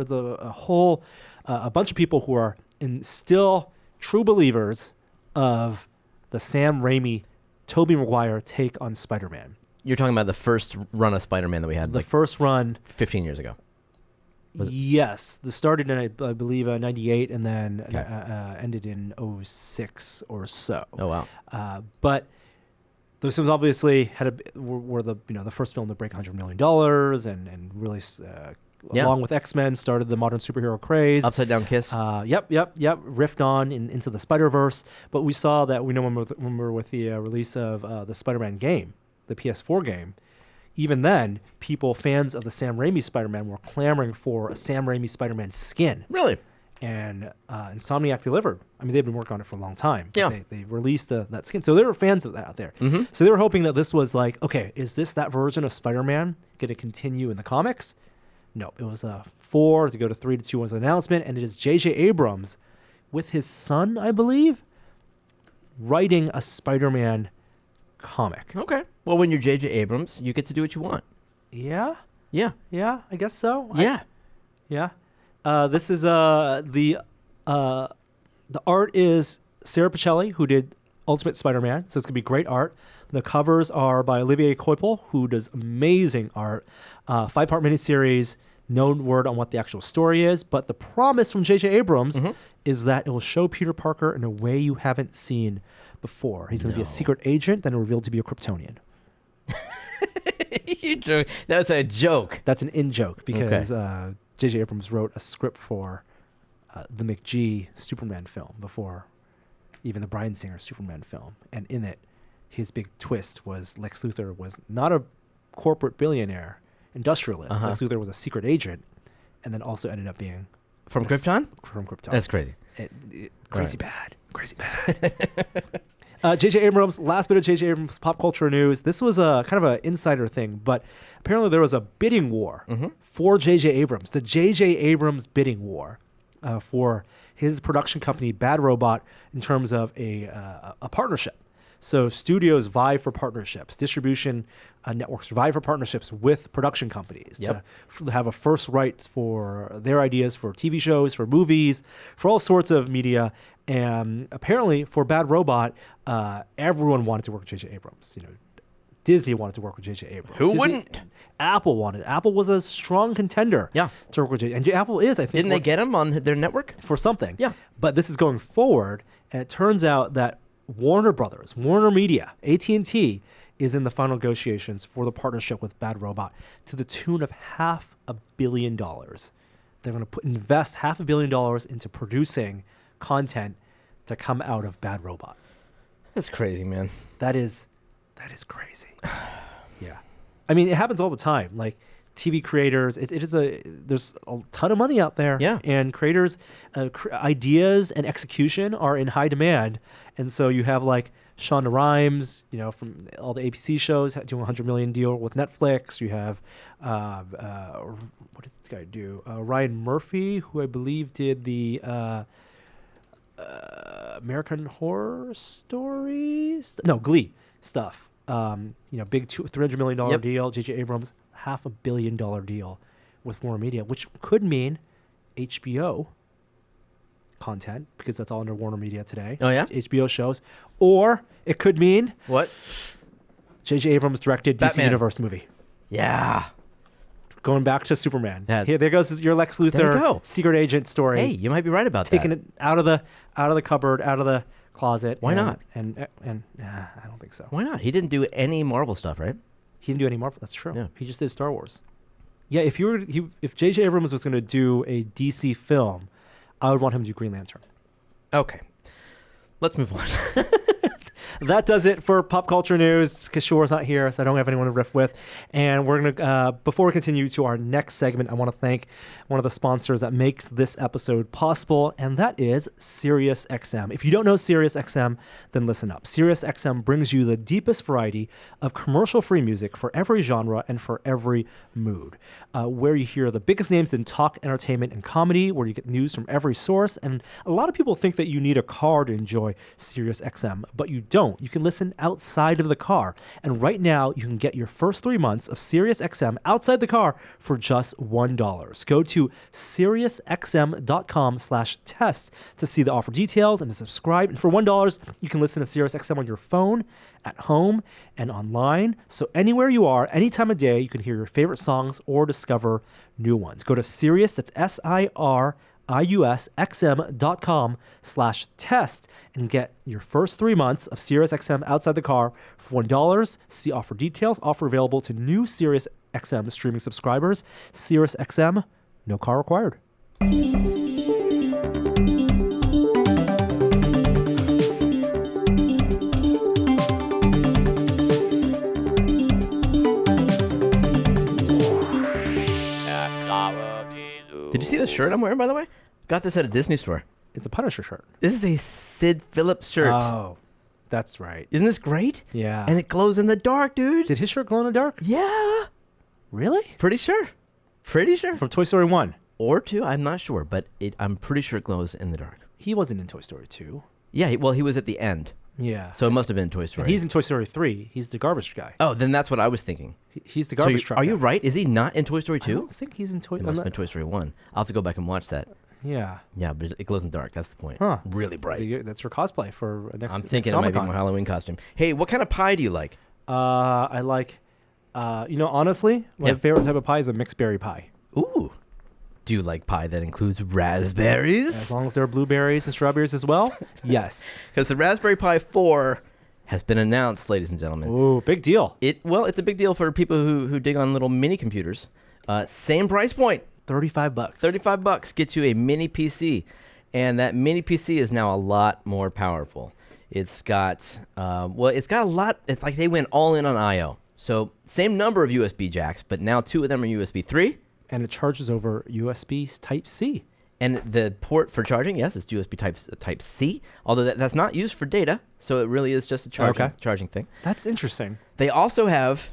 a bunch of people who are still true believers of the Sam Raimi, Tobey Maguire take on Spider-Man. You're talking about the first run of Spider-Man that we had, The first run, 15 years ago. yes, the started in I believe 98 and then ended in 06 or so. Oh wow! But those films obviously were the the first film to break $100 million and really along with X-Men started the modern superhero craze. Upside Down Kiss. Yep. Riffed on into the Spider-Verse, but we saw that when we were with the release of the Spider-Man game, the PS4 game. Even then, fans of the Sam Raimi Spider-Man were clamoring for a Sam Raimi Spider-Man skin. Really? And Insomniac delivered. I mean, they've been working on it for a long time. Yeah. They released that skin. So there were fans of that out there. Mm-hmm. So they were hoping that this was like, okay, is this that version of Spider-Man going to continue in the comics? No, it was 4 to go to 3 to 2 was an announcement, and it is J.J. Abrams with his son, I believe, writing a Spider-Man comic. Okay. Well, when you're J.J. Abrams, you get to do what you want. Yeah? Yeah. Yeah, I guess so. Yeah. Yeah. This is the art is Sarah Pichelli, who did Ultimate Spider-Man, so it's gonna be great art. The covers are by Olivier Coipel, who does amazing art. 5-part miniseries. No word on what the actual story is, but the promise from J.J. Abrams is that it will show Peter Parker in a way you haven't seen before. He's going to be a secret agent, then revealed to be a Kryptonian. You joke. That's a joke. That's an in-joke because J.J. Abrams wrote a script for the McG Superman film before even the Bryan Singer Superman film. And in it, his big twist was Lex Luthor was not a corporate billionaire industrialist. Lex Luthor was a secret agent and then also ended up being... From Krypton? From Krypton. That's crazy. Crazy bad. J.J. Abrams, last bit of J.J. Abrams pop culture news. This was a kind of an insider thing, but apparently there was a bidding war for J.J. Abrams, the J.J. Abrams bidding war for his production company, Bad Robot, in terms of a partnership. So studios vie for partnerships, distribution networks vie for partnerships with production companies to have a first rights for their ideas for TV shows, for movies, for all sorts of media. And apparently for Bad Robot, everyone wanted to work with J.J. Abrams. Disney wanted to work with J.J. Abrams. Who wouldn't? Apple wanted. Apple was a strong contender to work with J.J. And Apple is, I think. Didn't they get him on their network? For something. Yeah. But this is going forward, and it turns out that Warner Brothers, Warner Media, AT&T, is in the final negotiations for the partnership with Bad Robot to the tune of $500 million. They're going to invest $500 million into producing content to come out of Bad Robot. That's crazy, man. That is crazy. Yeah. I mean, it happens all the time. Like TV creators, there's a ton of money out there. Yeah. And creators, ideas and execution are in high demand. And so you have like Shonda Rhimes, from all the ABC shows, doing a $100 million deal with Netflix. You have, what does this guy do? Ryan Murphy, who I believe did the American Horror Stories. No, Glee stuff. Big $300 million deal. J.J. Abrams, $500 million deal with Warner Media, which could mean HBO content because that's all under Warner Media today. Oh, yeah? HBO shows. Or it could mean What? J.J. Abrams directed DC Batman. Universe movie. Yeah. Going back to Superman. Yeah. Here, there goes your Lex There you Luthor go. secret agent story. Hey, you might be right about Taking that. it out of the cupboard, out of the closet. Why not? And I don't think so. Why not? He didn't do any Marvel stuff, right? He didn't do any Marvel. That's true. Yeah. He just did Star Wars. Yeah, if J.J. Abrams was going to do a DC film, I would want him to do Green Lantern. Okay. Let's move on. That does it for pop culture news. Kishore's not here, so I don't have anyone to riff with. And we're going to, before we continue to our next segment, I want to thank one of the sponsors that makes this episode possible, and that is SiriusXM. If you don't know SiriusXM, then listen up. SiriusXM brings you the deepest variety of commercial-free music for every genre and for every mood, where you hear the biggest names in talk, entertainment, and comedy, where you get news from every source. And a lot of people think that you need a car to enjoy SiriusXM, but you don't. You can listen outside of the car. And right now, you can get your first 3 months of SiriusXM outside the car for just $1. Go to SiriusXM.com/test to see the offer details and to subscribe. And for $1, you can listen to SiriusXM on your phone, at home, and online. So anywhere you are, any time of day, you can hear your favorite songs or discover new ones. Go to Sirius, that's SiriusXM.com/test and get your first 3 months of SiriusXM outside the car for $1. See offer details. Offer available to new SiriusXM streaming subscribers. SiriusXM, no car required. Did you see the shirt I'm wearing, by the way? Got this at a Disney store. It's a Punisher shirt. This is a Sid Phillips shirt. Oh, that's right. Isn't this great? Yeah. And it glows in the dark, dude. Did his shirt glow in the dark? Yeah. Really? Pretty sure. Pretty sure. From Toy Story 1. Or 2, I'm not sure, but I'm pretty sure it glows in the dark. He wasn't in Toy Story 2. Yeah, he was at the end. Yeah. So it must have been Toy Story. And he's in Toy Story 3. He's the garbage guy. Oh, then that's what I was thinking. He's the garbage So truck are guy. you right? Is he not in Toy Story I 2? don't think he's in Toy It must have been Toy Story 1. I'll have to go back and watch that. Yeah. Yeah, but it glows in the dark. That's the point. Huh. Really bright. That's your cosplay for next I'm thinking it might be my Halloween costume. Hey, what kind of pie do you like? I like, honestly, my Yeah. favorite type of pie is a mixed berry pie. Ooh. Do you like pie that includes raspberries? As long as there are blueberries and strawberries as well, yes. Because the Raspberry Pi 4 has been announced, ladies and gentlemen. Ooh, big deal. It's a big deal for people who dig on little mini computers. Same price point. $35. $35 gets you a mini PC. And that mini PC is now a lot more powerful. It's got a lot. It's like they went all in on I/O. So same number of USB jacks, but now 2 of them are USB 3. And it charges over USB Type-C. And the port for charging, yes, is USB Type-C. Although that's not used for data, so it really is just a charging thing. That's interesting. They also have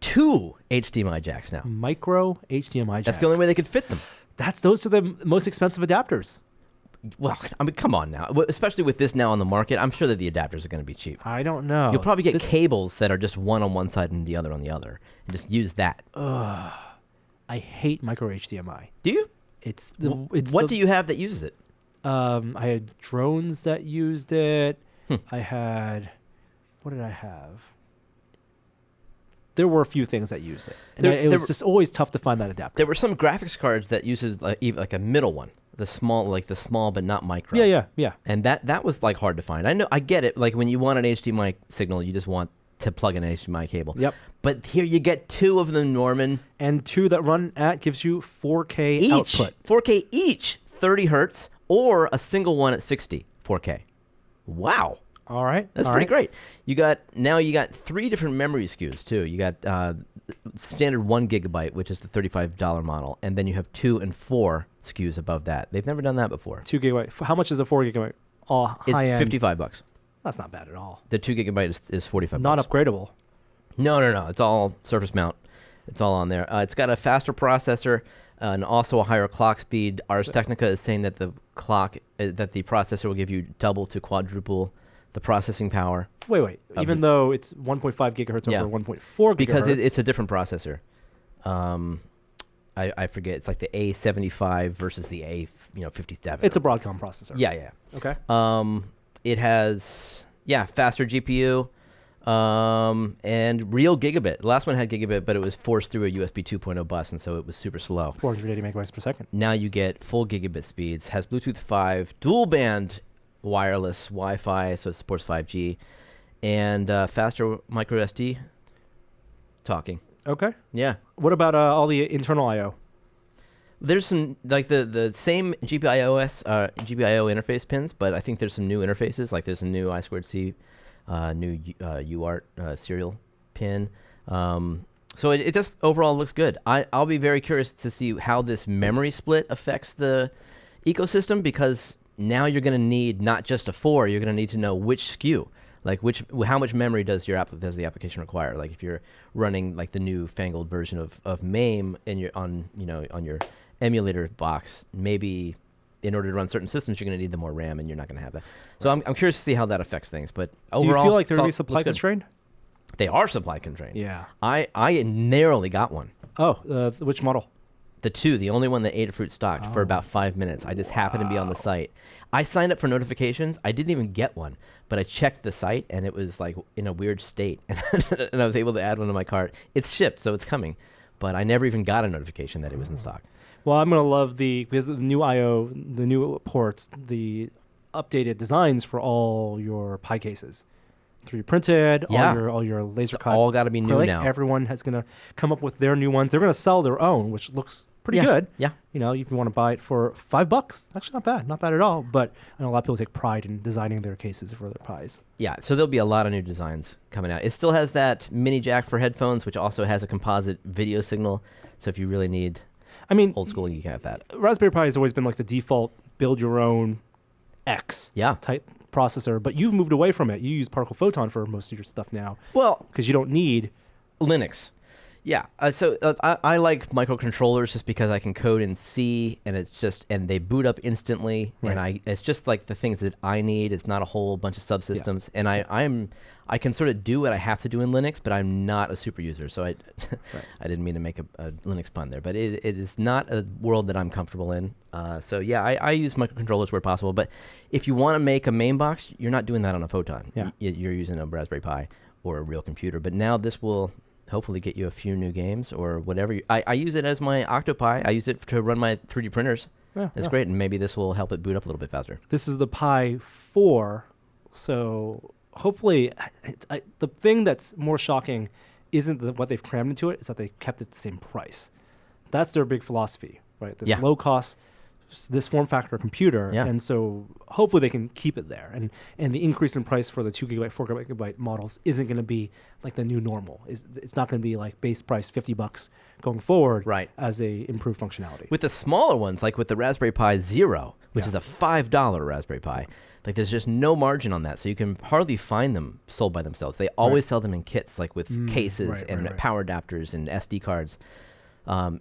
2 HDMI jacks now. Micro HDMI jacks. That's the only way they could fit them. Those are the most expensive adapters. Well, I mean, come on now. Especially with this now on the market, I'm sure that the adapters are going to be cheap. I don't know. You'll probably get cables that are just one on one side and the other on the other, and just use that. I hate micro HDMI. Do you? What do you have that uses it? I had drones that used it. I had, what did I have? There were a few things that used it. And it was just always tough to find that adapter. There were some graphics cards that uses like a middle one, the small but not micro. Yeah. And that was like hard to find. I get it. Like when you want an HDMI signal, you just want to plug in an HDMI cable. Yep. But here you get 2 of them, Norman. And 2 that run at gives you 4K output. 4K each, 30 hertz, or a single one at 60, 4K. Wow. All right. That's pretty great. You got 3 different memory SKUs too. You got standard 1 gigabyte, which is the $35 model, and then you have 2 and 4 SKUs above that. They've never done that before. 2 gigabyte. How much is a 4 gigabyte? It's $55. That's not bad at all. The 2 gigabyte is $45. Not upgradable. No. It's all surface mount. It's all on there. It's got a faster processor and also a higher clock speed. Ars Technica is saying that the processor will give you double to quadruple the processing power. Wait. Even though it's 1.5 gigahertz over 1.4 gigahertz. Because it's a different processor. I forget. It's like the A75 versus the 57. It's a Broadcom processor. Yeah. Okay. It has faster GPU, and real gigabit. The last one had gigabit, but it was forced through a USB 2.0 bus, and so it was super slow. 480 megabytes per second. Now you get full gigabit speeds. Has Bluetooth 5, dual band wireless Wi-Fi, so it supports 5G, and faster micro SD talking. Okay. Yeah. What about all the internal I/O? There's some like the same GPIO interface pins, but I think there's some new interfaces. Like there's a new I2C, new UART serial pin. So it just overall looks good. I'll be very curious to see how this memory split affects the ecosystem, because now you're going to need not just a 4. You're going to need to know which SKU. Like how much memory does the application require? Like if you're running like the new fangled version of MAME on your emulator box, maybe in order to run certain systems, you're going to need the more RAM, and you're not going to have that. So I'm curious to see how that affects things. But overall, do you feel like they're going to be supply constrained? They are supply constrained. Yeah. I narrowly got one. Oh, which model? The only one that Adafruit stocked for about 5 minutes. I just happened to be on the site. I signed up for notifications. I didn't even get one, but I checked the site, and it was like in a weird state, and I was able to add one to my cart. It's shipped, so it's coming, but I never even got a notification that it was in stock. Well, I'm going to love because the new I/O, the new ports, the updated designs for all your Pi cases. 3D printed, all your laser cut. All got to be new acrylic. now. Everyone has going to come up with their new ones. They're going to sell their own, which looks pretty good. Yeah. If you want to buy it for $5, actually not bad at all. But I know a lot of people take pride in designing their cases for their Pis. Yeah, so there'll be a lot of new designs coming out. It still has that mini jack for headphones, which also has a composite video signal. So if you really need old school, you can have that. Raspberry Pi has always been like the default build your own X type processor, but you've moved away from it. You use Particle Photon for most of your stuff now. Well, because you don't need Linux. Yeah, so I like microcontrollers just because I can code in C, and and they boot up instantly, and it's just like the things that I need. It's not a whole bunch of subsystems, and I can sort of do what I have to do in Linux, but I'm not a super user, so I didn't mean to make a Linux pun there, but it is not a world that I'm comfortable in. So I use microcontrollers where possible, but if you want to make a main box, you're not doing that on a Photon. Yeah. You're using a Raspberry Pi or a real computer, but now this will hopefully get you a few new games or whatever. I use it as my Octopi. I use it to run my 3D printers. It's great, and maybe this will help it boot up a little bit faster. This is the Pi 4, so hopefully the thing that's more shocking isn't what they've crammed into it, it's that they kept it the same price. That's their big philosophy, right? This low cost, this form factor computer, and so hopefully they can keep it there. And the increase in price for the 2 gigabyte, 4 gigabyte models isn't going to be like the new normal. It's not going to be like base price $50 going forward, as they improve functionality. With the smaller ones, like with the Raspberry Pi Zero, which is a $5 Raspberry Pi, like there's just no margin on that, so you can hardly find them sold by themselves. They always sell them in kits, like with cases and power adapters and SD cards.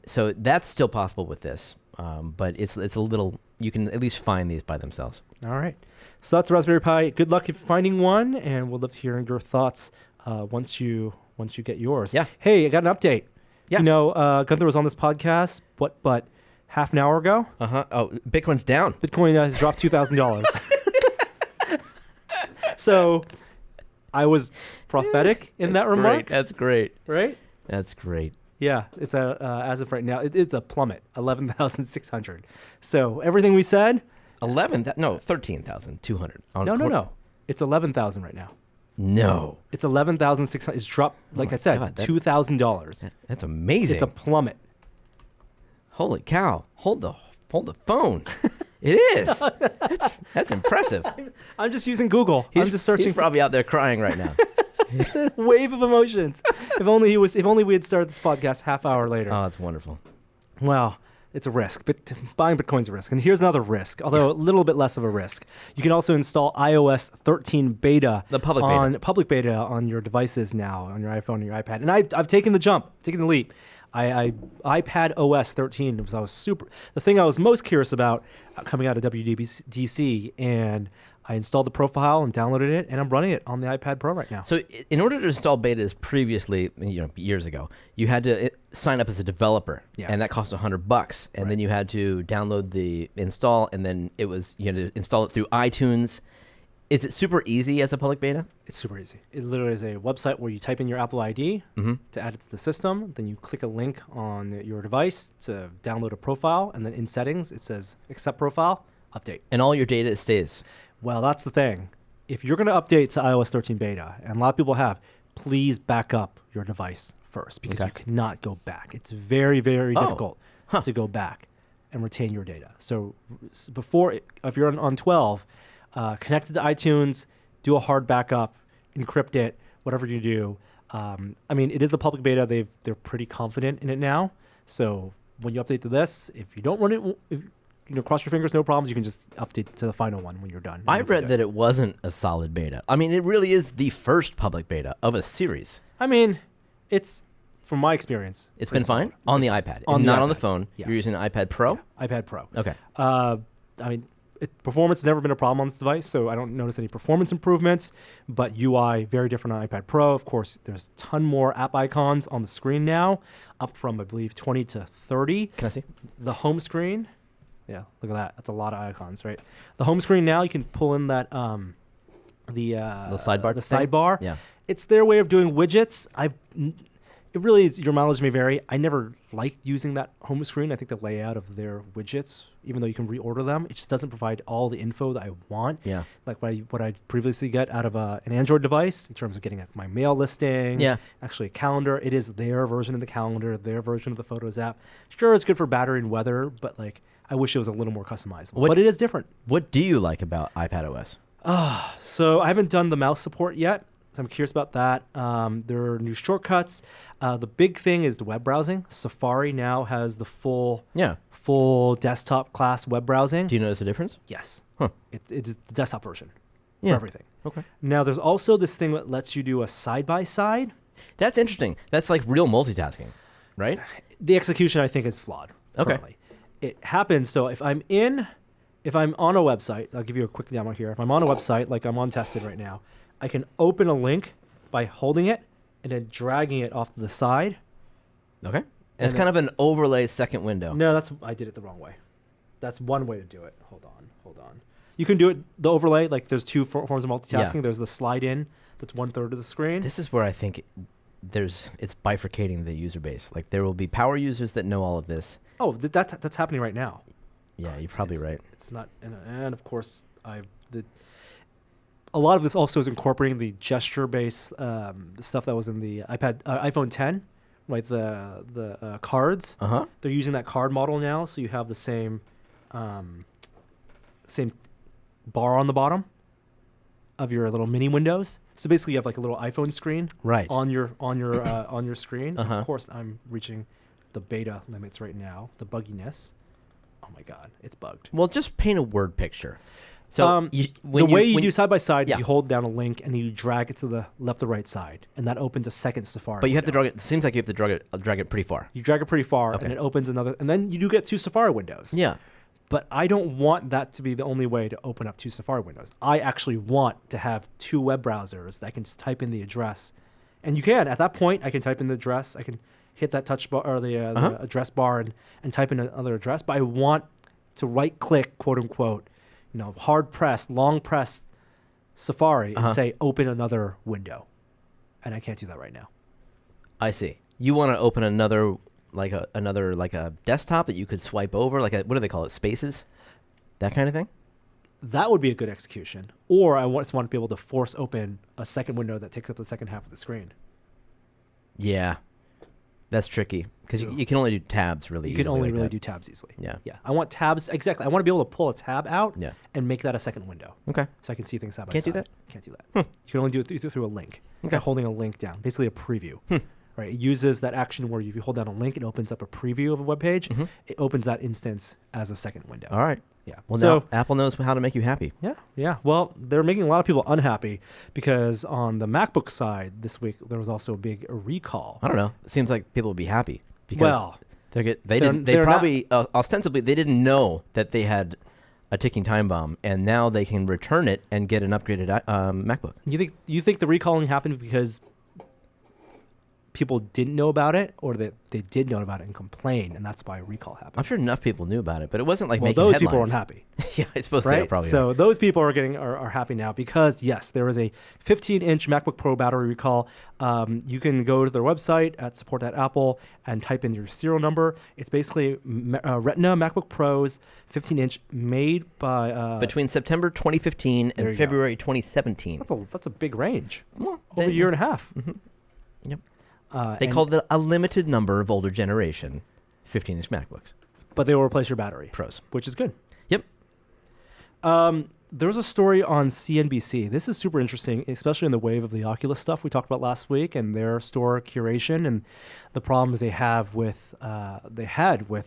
So that's still possible with this. But it's a little, you can at least find these by themselves. All right. So that's Raspberry Pi. Good luck in finding one, and we'll love to hear your thoughts once you get yours. Yeah. Hey, I got an update. Yeah. Gunther was on this podcast, but half an hour ago? Uh-huh. Oh, Bitcoin's down. Bitcoin has dropped $2,000. So I was prophetic in that remark. That's great. Right? That's great. Yeah, it's as of right now, it's a plummet, 11,600. So everything we said, 13,200. No. It's 11,000 right now. No, it's 11,600. It's dropped, like I said, $2,000. That's amazing. It's a plummet. Holy cow! Hold the phone. It is. That's impressive. I'm just using Google. I'm just searching. He's probably out there crying right now. Wave of emotions. If only we had started this podcast half hour later. Oh, that's wonderful. Well, it's a risk, but buying Bitcoin's a risk. And here's another risk, although a little bit less of a risk. You can also install iOS 13 beta, the public beta on your devices now, on your iPhone and your iPad. And I've taken the jump, taken the leap. iPadOS 13 the thing I was most curious about coming out of WWDC, and I installed the profile and downloaded it, and I'm running it on the iPad Pro right now. So in order to install betas previously, years ago, you had to sign up as a developer, and that cost $100. And then you had to download the install, and then you had to install it through iTunes. Is it super easy as a public beta? It's super easy. It literally is a website where you type in your Apple ID to add it to the system. Then you click a link on your device to download a profile, and then in settings it says accept profile, update. And all your data stays. Well, that's the thing. If you're going to update to iOS 13 beta, and a lot of people have, please back up your device first, because you cannot go back. It's very, very difficult to go back and retain your data. So if you're on 12, connect it to iTunes, do a hard backup, encrypt it, whatever you do. It is a public beta. They're pretty confident in it now. So when you update to this, if you don't run it, cross your fingers, no problems. You can just update to the final one when you're done. I read that it wasn't a solid beta. It really is the first public beta of a series. It's, from my experience, it's been fine on the iPad, not on the phone. Yeah. You're using an iPad Pro? Yeah, iPad Pro. Okay. Performance has never been a problem on this device, so I don't notice any performance improvements, but UI, very different on iPad Pro. Of course, there's a ton more app icons on the screen now, up from, I believe, 20 to 30. Can I see? The home screen... Yeah, look at that. That's a lot of icons, right? The home screen now, you can pull in that the sidebar. The sidebar. Yeah, it's their way of doing widgets. It really is. Your mileage may vary. I never liked using that home screen. I think the layout of their widgets, even though you can reorder them, it just doesn't provide all the info that I want. Yeah, like what I previously get out of an Android device in terms of getting my mail listing. Yeah, actually a calendar. It is their version of the calendar, their version of the Photos app. Sure, it's good for battery and weather, but I wish it was a little more customizable. But it is different. What do you like about iPadOS? So I haven't done the mouse support yet, so I'm curious about that. There are new shortcuts. The big thing is the web browsing. Safari now has the full desktop class web browsing. Do you notice a difference? Yes. Huh. It is the desktop version for everything. Okay. Now there's also this thing that lets you do a side-by-side. That's interesting. That's like real multitasking, right? The execution, I think, is flawed currently. It happens. So if I'm on a website, I'll give you a quick demo here. If I'm on a website, like I'm on Tested right now, I can open a link by holding it and then dragging it off to the side. Okay. And it's kind of an overlay second window. No, I did it the wrong way. That's one way to do it. Hold on. You can do it the overlay. Like there's two forms of multitasking. Yeah. There's the slide in. That's 1/3 of the screen. This is where I think it's bifurcating the user base. Like there will be power users that know all of this. Oh, that's happening right now. Yeah, you're probably right. It's not, and of course, a lot of this also is incorporating the gesture-based stuff that was in the iPhone 10, right? The cards. They're using that card model now, so you have the same bar on the bottom of your little mini windows. So basically, you have like a little iPhone screen on your screen. Of course, I'm reaching the beta limits right now, the bugginess. Oh my God, it's bugged. Well, just paint a word picture. So the way you do side by side, you hold down a link and you drag it to the left or right side, and that opens a second Safari. But you have to drag it. It seems like you have to drag it pretty far. You drag it pretty far, and it opens another, and then you do get two Safari windows. Yeah. But I don't want that to be the only way to open up two Safari windows. I actually want to have two web browsers that I can just type in the address, and you can at that point. I can type in the address. I can hit that touch bar or the address bar and type in another address. But I want to right click, quote unquote, hard pressed, long pressed Safari and say open another window, and I can't do that right now. I see. You want to open another like a desktop that you could swipe over, like what do they call it? Spaces, that kind of thing. That would be a good execution. Or I just want to be able to force open a second window that takes up the second half of the screen. Yeah. That's tricky because you can only do tabs really easily. You can only really do tabs easily. Yeah. Yeah. I want tabs. Exactly. I want to be able to pull a tab out and make that a second window. Okay. So I can see things side by side. Can't do that? Can't do that. You can only do it through a link. Okay. Holding a link down. Basically a preview. Right. It uses that action where if you hold down a link, it opens up a preview of a web page. It opens that instance as a second window. All right. Yeah. Well, so now Apple knows how to make you happy. Yeah. Yeah. Well, they're making a lot of people unhappy because on the MacBook side this week, there was also a big recall. I don't know. It seems like people would be happy. because Well, they probably ostensibly they didn't know that they had a ticking time bomb, and now they can return it and get an upgraded MacBook. You think the recalling happened because people didn't know about it, or that they did know about it and complained, and that's why a recall happened? I'm sure enough people knew about it, but it wasn't like making those headlines. people weren't happy. Yeah, I suppose Right? they probably So those people are happy now because, yes, there was a 15-inch MacBook Pro battery recall. You can go to their website at support.apple and type in your serial number. It's basically Retina MacBook Pros, 15-inch, made by... between September 2015 and February 2017. That's a big range. Well, Over a year and a half. Mm-hmm. Yep. They called it a limited number of older generation 15-inch MacBooks. But they will replace your battery. Pros. Which is good. Yep. There was a story on CNBC. This is super interesting, especially in the wave of the Oculus stuff we talked about last week and their store curation and the problems they had with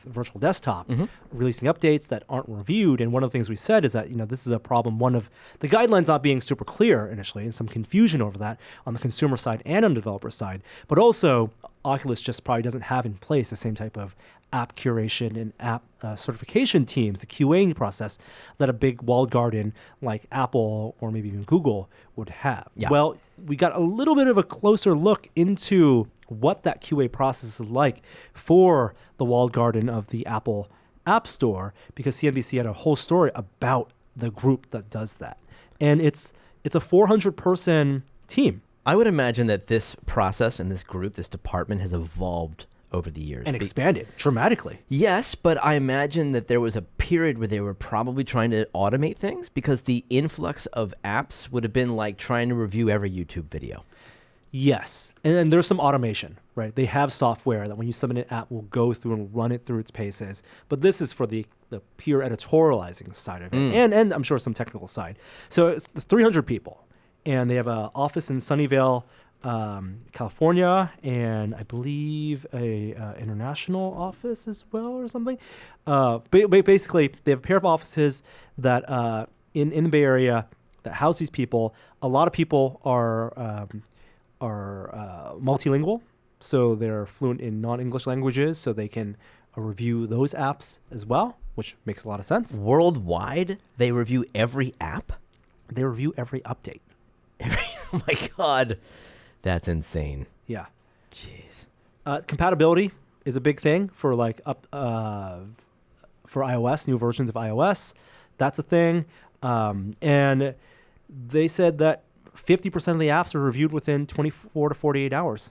Virtual Desktop releasing updates that aren't reviewed. And one of the things we said is that this is a problem. One of the guidelines not being super clear initially, and some confusion over that on the consumer side and on the developer side. But also, Oculus just probably doesn't have in place the same type of app curation and app certification teams, the QA process that a big walled garden like Apple or maybe even Google would have. Yeah. Well, we got a little bit of a closer look into what that QA process is like for the walled garden of the Apple App Store, because CNBC had a whole story about the group that does that. And it's a 400-person team. I would imagine that this process and this group, this department, has evolved over the years. And expanded dramatically. Yes, but I imagine that there was a period where they were probably trying to automate things, because the influx of apps would have been like trying to review every YouTube video. Yes. And there's some automation, right? They have software that when you submit an app will go through and run it through its paces. But this is for the pure editorializing side of it. And I'm sure some technical side. So it's 300 people. And they have an office in Sunnyvale, California, and I believe a international office as well or something. Basically, they have a pair of offices that in the Bay Area that house these people. A lot of people are multilingual, so they're fluent in non-English languages, so they can review those apps as well, which makes a lot of sense. Worldwide, they review every app? They review every update. Oh my God. That's insane. Yeah. Jeez. Compatibility is a big thing for for iOS, new versions of iOS. That's a thing. And they said that 50% of the apps are reviewed within 24 to 48 hours.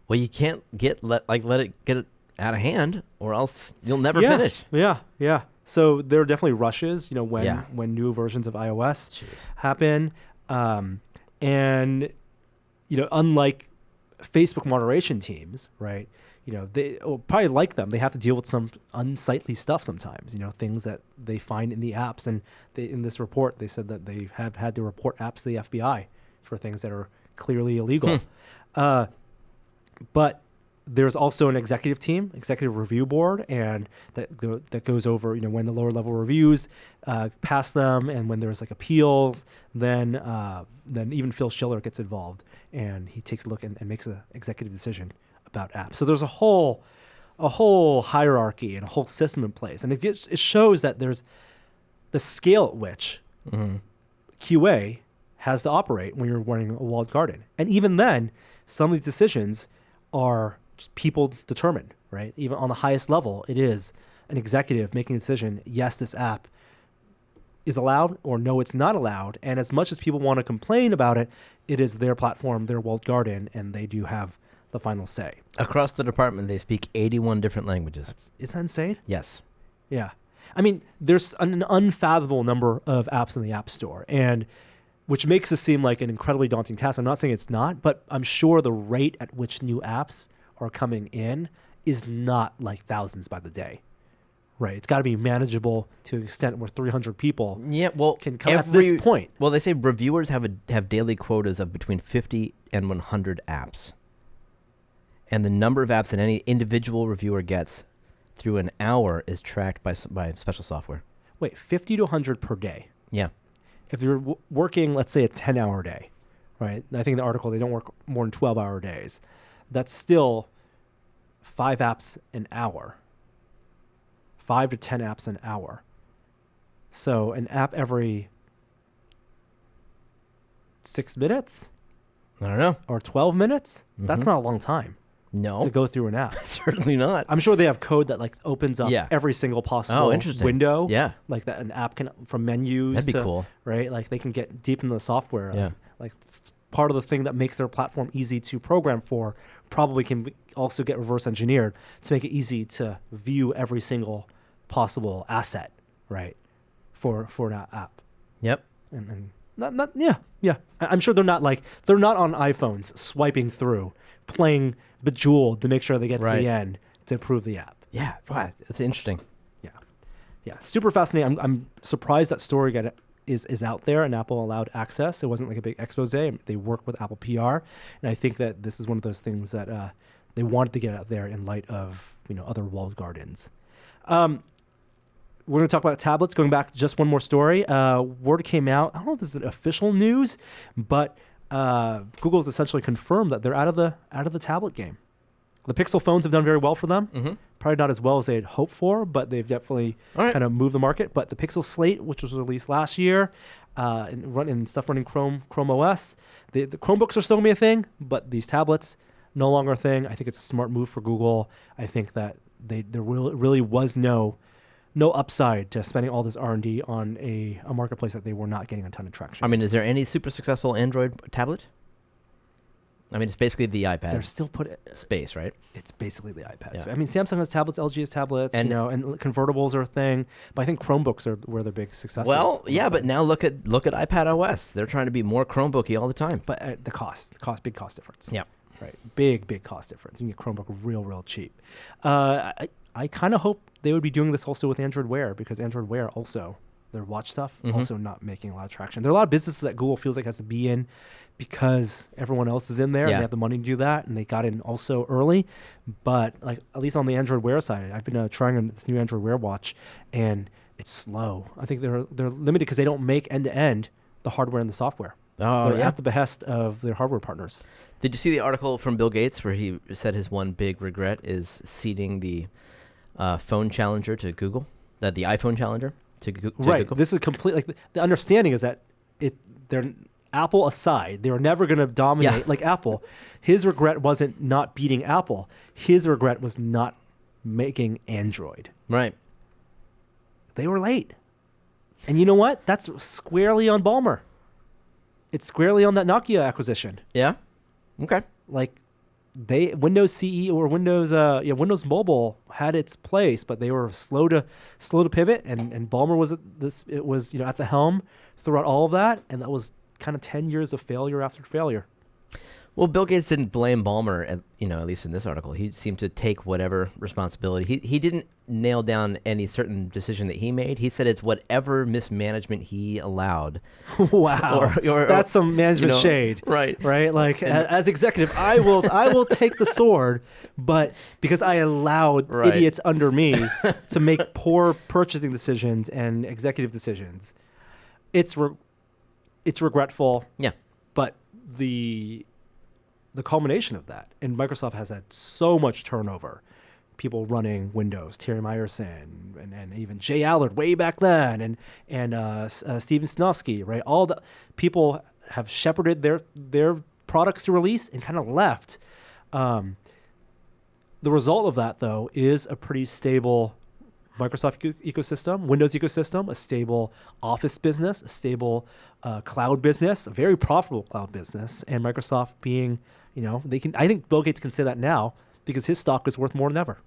Well, you can't let it get it out of hand, or else you'll never finish. Yeah. So there are definitely rushes, when new versions of iOS happen. And unlike Facebook moderation teams, right? They probably like them. They have to deal with some unsightly stuff sometimes, things that they find in the apps. And in this report, they said that they have had to report apps to the FBI for things that are clearly illegal. But there's also an executive team, executive review board, and that goes over, when the lower level reviews pass them, and when there's appeals, then even Phil Schiller gets involved, and he takes a look and makes an executive decision about apps. So there's a whole hierarchy and a whole system in place, and it shows that there's the scale at which QA has to operate when you're running a walled garden, and even then, some of these decisions are just people determined, right? Even on the highest level, it is an executive making a decision. Yes, this app is allowed, or no, it's not allowed. And as much as people want to complain about it, it is their platform, their walled garden, and they do have the final say. Across the department, they speak 81 different languages. Is that insane? Yes. Yeah. I mean, there's an unfathomable number of apps in the App Store, and which makes it seem like an incredibly daunting task. I'm not saying it's not, but I'm sure the rate at which new apps are coming in is not like thousands by the day, right? It's got to be manageable to an extent where 300 people can come at this point. Well, they say reviewers have daily quotas of between 50 and 100 apps. And the number of apps that any individual reviewer gets through an hour is tracked by special software. Wait, 50 to 100 per day? Yeah. If you're working, let's say, a 10-hour day, right? I think in the article, they don't work more than 12-hour days. That's still 5 apps an hour. 5 to 10 apps an hour. So an app every 6 minutes I don't know. or 12 minutes? That's not a long time No, to go through an app. certainly not. I'm sure they have code that like opens up Yeah. every single possible interesting. window. Yeah. Like that an app can from menus. That'd be to, cool. Right? Like they can get deep into the software. Yeah. Like it's part of the thing that makes their platform easy to program for probably can also get reverse engineered to make it easy to view every single possible asset, right? For that app. Yep. And not yeah. I'm sure they're not on iPhones swiping through, playing Bejeweled to make sure they get to Right. the end to approve the app. Yeah. Wow. That's interesting. Yeah, super fascinating. I'm surprised that story is out there and Apple allowed access. It wasn't like a big expose. They work with Apple PR, and I think that this is one of those things that they wanted to get out there in light of other walled gardens. We're going to talk about tablets. Going back, just one more story. Word came out. I don't know if this is official news, but Google's essentially confirmed that they're out of the tablet game. The Pixel phones have done very well for them. Mm-hmm. Probably not as well as they had hoped for, but they've definitely kind of moved the market. But the Pixel Slate, which was released last year, and stuff running Chrome OS, the Chromebooks are still gonna be a thing, but these tablets no longer a thing. I think it's a smart move for Google. I think that there really was no upside to spending all this R&D on a marketplace that they were not getting a ton of traction. I mean, is there any super successful Android tablet? I mean, it's basically the iPad. They're still space, right? It's basically the iPad. Yeah. I mean, Samsung has tablets, LG has tablets, And and convertibles are a thing. But I think Chromebooks are where the big successes. Well, yeah, but now look at iPadOS. They're trying to be more Chromebooky all the time. But the big cost difference. Yeah. Right. Big cost difference. You can get Chromebook real cheap. I kind of hope they would be doing this also with Android Wear, because Android Wear also, their watch stuff, also not making a lot of traction. There are a lot of businesses that Google feels like has to be in because everyone else is in there and they have the money to do that, and they got in also early. But like at least on the Android Wear side, I've been trying this new Android Wear watch, and it's slow. I think they're limited because they don't make end-to-end the hardware and the software. Oh, They're at the behest of their hardware partners. Did you see the article from Bill Gates where he said his one big regret is ceding the phone challenger to Google, the iPhone challenger to Google? This is complete. Like the understanding is that they're Apple aside, they were never going to dominate like Apple. His regret wasn't not beating Apple. His regret was not making Android. Right. They were late. And you know what? That's squarely on Ballmer. It's squarely on that Nokia acquisition. Yeah. Okay. Like Windows CE or Windows Mobile had its place, but they were slow to pivot, and Ballmer was at the helm throughout all of that, and that was kind of 10 years of failure after failure. Well, Bill Gates didn't blame Ballmer, at least in this article. He seemed to take whatever responsibility. He didn't nail down any certain decision that he made. He said it's whatever mismanagement he allowed. Wow, that's some management shade, right? Like as executive, I will take the sword, but because I allowed idiots under me to make poor purchasing decisions and executive decisions, it's regretful. Yeah, but the culmination of that, and Microsoft has had so much turnover, people running Windows, Terry Myerson, and even Jay Allard way back then, and Steven Sinofsky, right? All the people have shepherded their products to release and kind of left. The result of that, though, is a pretty stable Microsoft ecosystem, Windows ecosystem, a stable Office business, a stable cloud business, a very profitable cloud business, and Microsoft being, I think Bill Gates can say that now because his stock is worth more than ever.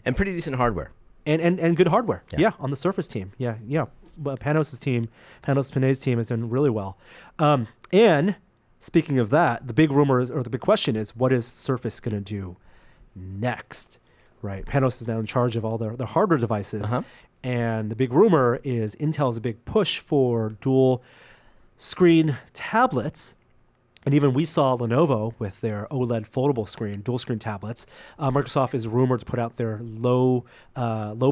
And pretty decent hardware. And good hardware. Yeah, on the Surface team. Yeah. But Panos' Panay's team has done really well. And speaking of that, the big rumor is, or the big question is, what is Surface going to do next? Right, Panos is now in charge of all the hardware devices, and the big rumor is Intel's a big push for dual screen tablets, and even we saw Lenovo with their OLED foldable screen, dual screen tablets. Microsoft is rumored to put out their low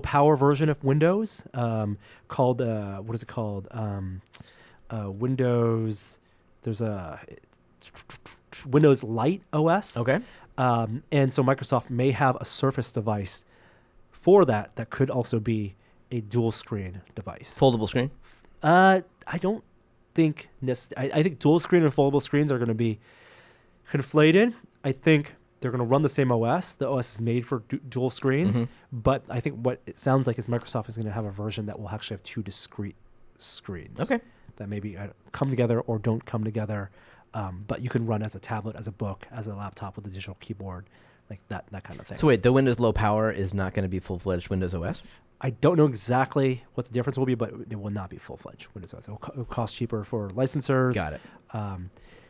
power version of Windows called what is it called? Windows. There's a Windows Light OS. Okay. And so Microsoft may have a Surface device for that could also be a dual screen device. Foldable screen? I don't think I think dual screen and foldable screens are going to be conflated. I think they're going to run the same OS. The OS is made for dual screens, but I think what it sounds like is Microsoft is going to have a version that will actually have two discrete screens. Okay. That maybe come together or don't come together, but you can run as a tablet, as a book, as a laptop with a digital keyboard, like that kind of thing. So wait, the Windows Low Power is not going to be full-fledged Windows OS? I don't know exactly what the difference will be, but it will not be full-fledged Windows OS. It'll cost cheaper for licensors. Got it.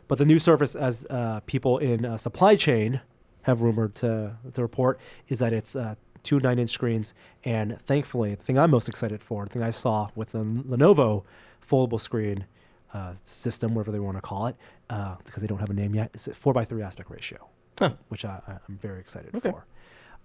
But the new Surface, as people in supply chain have rumored to report, is that it's 2 9-inch screens. And thankfully, the thing I'm most excited for, the thing I saw with the Lenovo foldable screen system, whatever they want to call it, because they don't have a name yet, is a 4:3 aspect ratio, which I'm very excited for.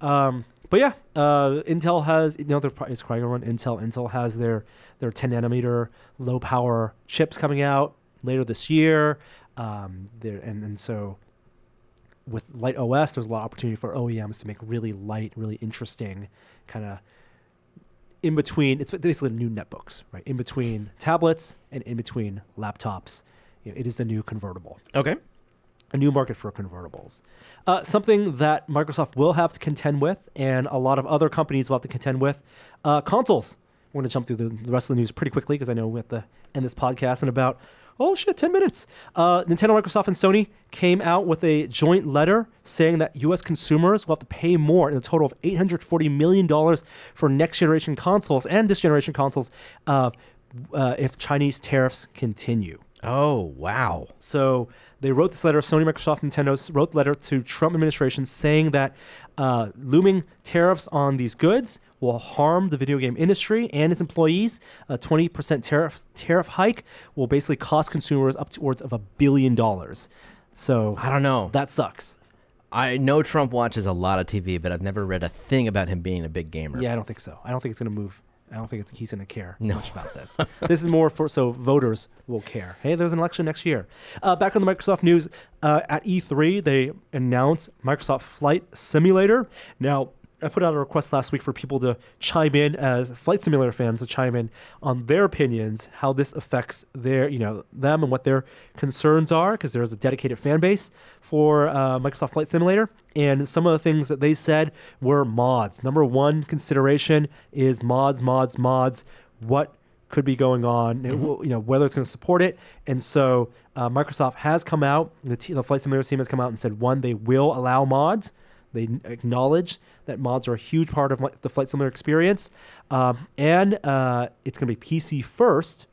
But yeah, Intel has, it's probably going to run Intel. Intel has their 10 nanometer low power chips coming out later this year. And so with light OS, there's a lot of opportunity for OEMs to make really light, really interesting kind of in between. It's basically new netbooks, right? In between tablets and in between laptops. It is the new convertible. Okay. A new market for convertibles. Something that Microsoft will have to contend with, and a lot of other companies will have to contend with, consoles. We're going to jump through the rest of the news pretty quickly because I know we have to end this podcast in about, 10 minutes. Nintendo, Microsoft, and Sony came out with a joint letter saying that U.S. consumers will have to pay more, in a total of $840 million for next-generation consoles and this-generation consoles if Chinese tariffs continue. Oh, wow. So they wrote this letter, Sony, Microsoft, Nintendo wrote the letter to Trump administration saying that looming tariffs on these goods will harm the video game industry and its employees. A 20% tariff hike will basically cost consumers upwards of $1 billion. So I don't know. That sucks. I know Trump watches a lot of TV, but I've never read a thing about him being a big gamer. Yeah, I don't think so. I don't think it's going to move. I don't think he's going to care much about this. This is more so voters will care. Hey, there's an election next year. Back on the Microsoft news, at E3, they announced Microsoft Flight Simulator. Now, I put out a request last week for people to chime in, as Flight Simulator fans, to chime in on their opinions, how this affects their, them and what their concerns are, because there's a dedicated fan base for Microsoft Flight Simulator. And some of the things that they said were mods. Number one consideration is mods. What could be going on, whether it's going to support it. And so Microsoft has come out, the Flight Simulator team has come out and said, one, they will allow mods. They acknowledge that mods are a huge part of the Flight Simulator experience. And it's going to be PC first.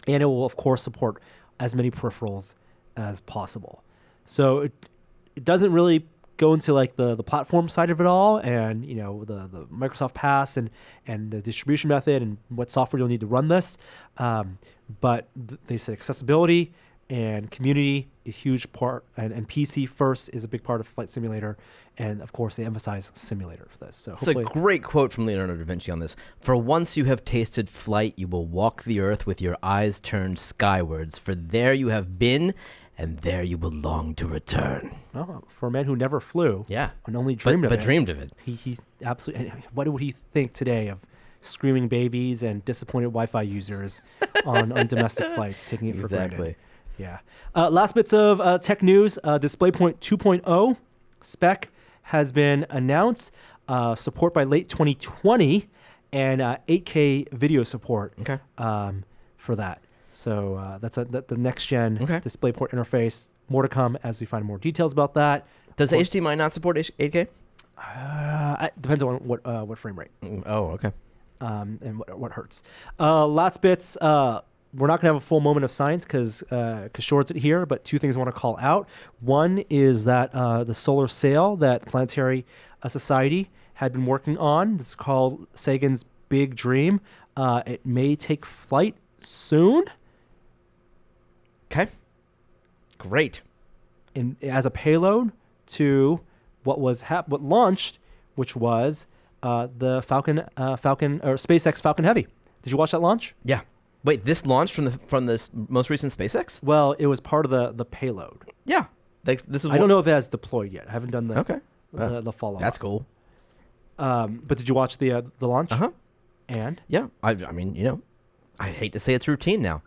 And it will, of course, support as many peripherals as possible. So it doesn't really go into like the platform side of it all, and the Microsoft Pass and the distribution method and what software you'll need to run this. But they said accessibility and community is a huge part, and PC first is a big part of Flight Simulator. And of course, they emphasize simulator for this. So it's a great quote from Leonardo da Vinci on this. For once you have tasted flight, you will walk the earth with your eyes turned skywards. For there you have been, and there you will long to return. Oh, for a man who never flew, and only dreamed of it. But dreamed of it. He's absolutely. What would he think today of screaming babies and disappointed Wi-Fi users on domestic flights, taking it for granted? Yeah. Last bits of tech news. DisplayPort 2.0 spec has been announced. Support by late 2020, and 8K video support. For that. So that's the next gen DisplayPort interface. More to come as we find more details about that. Does HDMI not support 8K? It depends on what frame rate. Oh, okay. And what hertz. Last bits. We're not going to have a full moment of science because Kishor's here, but two things I want to call out. One is that the solar sail that Planetary Society had been working on, this is called Sagan's Big Dream. It may take flight soon. Okay. Great. As a payload to what launched, which was the Falcon or SpaceX Falcon Heavy. Did you watch that launch? Yeah. Wait, this launched from this most recent SpaceX? Well, it was part of the payload. Yeah. Like, this is I don't know if it has deployed yet. I haven't done the Okay. the follow-up. That's cool. But did you watch the launch? Uh-huh. And Yeah. I mean, I hate to say it's routine now.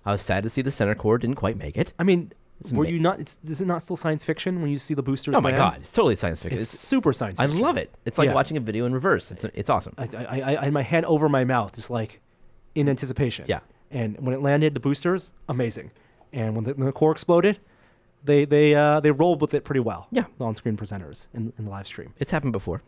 I was sad to see the center core didn't quite make it. I mean, were ama- you not? Is it not still science fiction when you see the boosters? Oh my land? God, it's totally science fiction. It's super science I fiction. love it. It's like Yeah. watching a video in reverse. It's awesome. I had my hand over my mouth, just like in anticipation. Yeah. And when it landed, the boosters, amazing. And when the core exploded, they rolled with it pretty well. Yeah. The on-screen presenters in the live stream. It's happened before.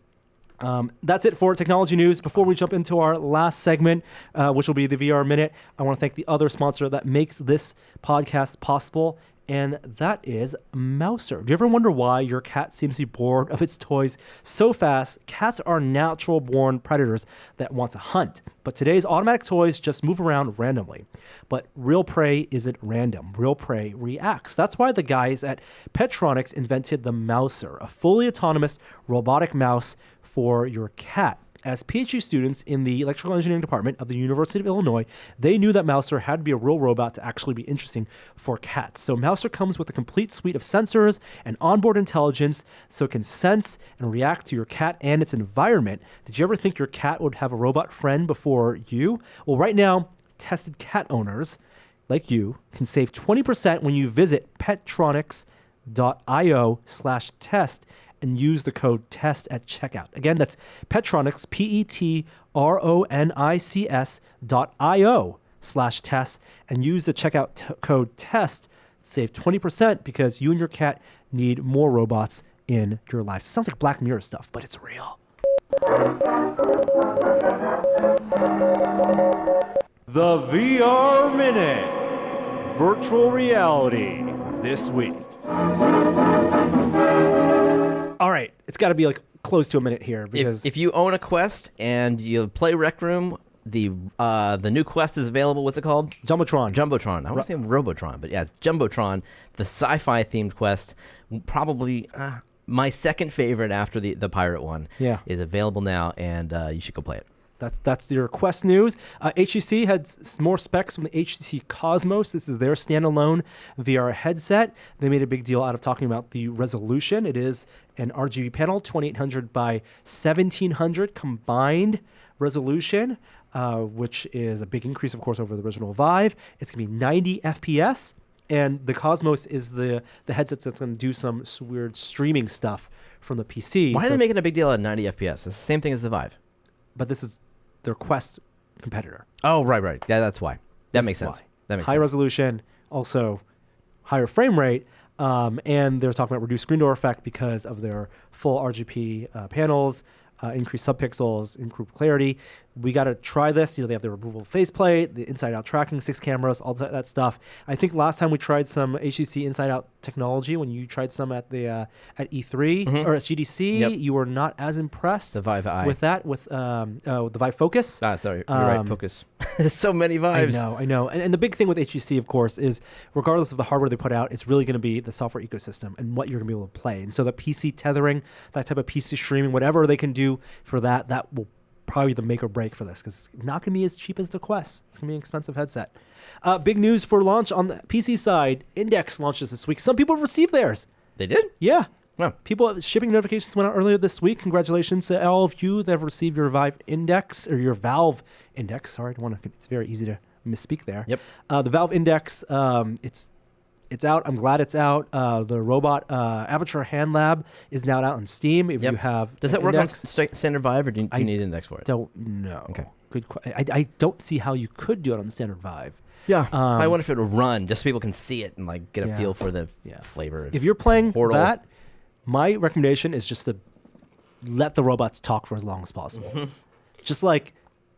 That's it for technology news. Before we jump into our last segment, which will be the VR Minute, I want to thank the other sponsor that makes this podcast possible, and that is Mouser. Do you ever wonder why your cat seems to be bored of its toys so fast? Cats are natural-born predators that want to hunt, but today's automatic toys just move around randomly. But real prey isn't random. Real prey reacts. That's why the guys at Petronix invented the Mouser, a fully autonomous robotic mouse for your cat. As PhD students in the electrical engineering department of the University of Illinois, they knew that Mouser had to be a real robot to actually be interesting for cats. So Mouser comes with a complete suite of sensors and onboard intelligence so it can sense and react to your cat and its environment. Did you ever think your cat would have a robot friend before you? Well, right now, tested cat owners like you can save 20% when you visit petronix.io/test and use the code TEST at checkout. Again, that's Petronix, PETRONICS.io/test, and use the checkout code TEST. Save 20% because you and your cat need more robots in your lives. It sounds like Black Mirror stuff, but it's real. The VR Minute. Virtual reality this week. All right, it's got to be like close to a minute here because If you own a Quest and you play Rec Room, the new Quest is available. What's it called? Jumbotron. I want to say Robotron, but yeah, it's Jumbotron, the sci-fi themed Quest. Probably my second favorite after the pirate one. Yeah. Is available now, and you should go play it. That's your Quest news. HTC had more specs from the HTC Cosmos. This is their standalone VR headset. They made a big deal out of talking about the resolution. It is an RGB panel, 2800 by 1700 combined resolution, which is a big increase, of course, over the original Vive. It's going to be 90 FPS, and the Cosmos is the headset that's going to do some weird streaming stuff from the PC. Why are they making a big deal at 90 FPS? It's the same thing as the Vive. But this is their Quest competitor. Oh, right. Yeah, that's why. That This makes is sense. why. That makes High sense. resolution, also higher frame rate, and they're talking about reduced screen door effect because of their full RGB panels, increased subpixels, improved clarity. We got to try this. They have the removable faceplate, the inside-out tracking, 6 cameras, all that stuff. I think last time we tried some HTC inside-out technology when you tried some at the at E3 or at GDC, Yep. you were not as impressed The Vive Eye. with that, with the Vive Focus. Sorry. You're right. Focus. There's so many Vives. I know. And the big thing with HTC, of course, is regardless of the hardware they put out, it's really going to be the software ecosystem and what you're going to be able to play. And so the PC tethering, that type of PC streaming, whatever they can do for that will probably be the make or break for this because it's not going to be as cheap as the Quest. It's going to be an expensive headset. Big news for launch on the PC side. Index launches this week. Some people have received theirs. They did? Yeah. Wow. Shipping notifications went out earlier this week. Congratulations to all of you that have received your Vive Index or your Valve Index. Sorry, it's very easy to misspeak there. Yep. The Valve Index, it's out. I'm glad it's out. The robot Aperture Hand Lab is now out on Steam. If Yep. you have Does an that work Index, on standard Vive, or do you I need Index for it? Don't know. Okay. Good. I don't see how you could do it on the standard Vive. Yeah. I wonder if it will run just so people can see it and like get a Yeah. feel for the Yeah. flavor. If you're playing Portal. that, my recommendation is just to let the robots talk for as long as possible. Just like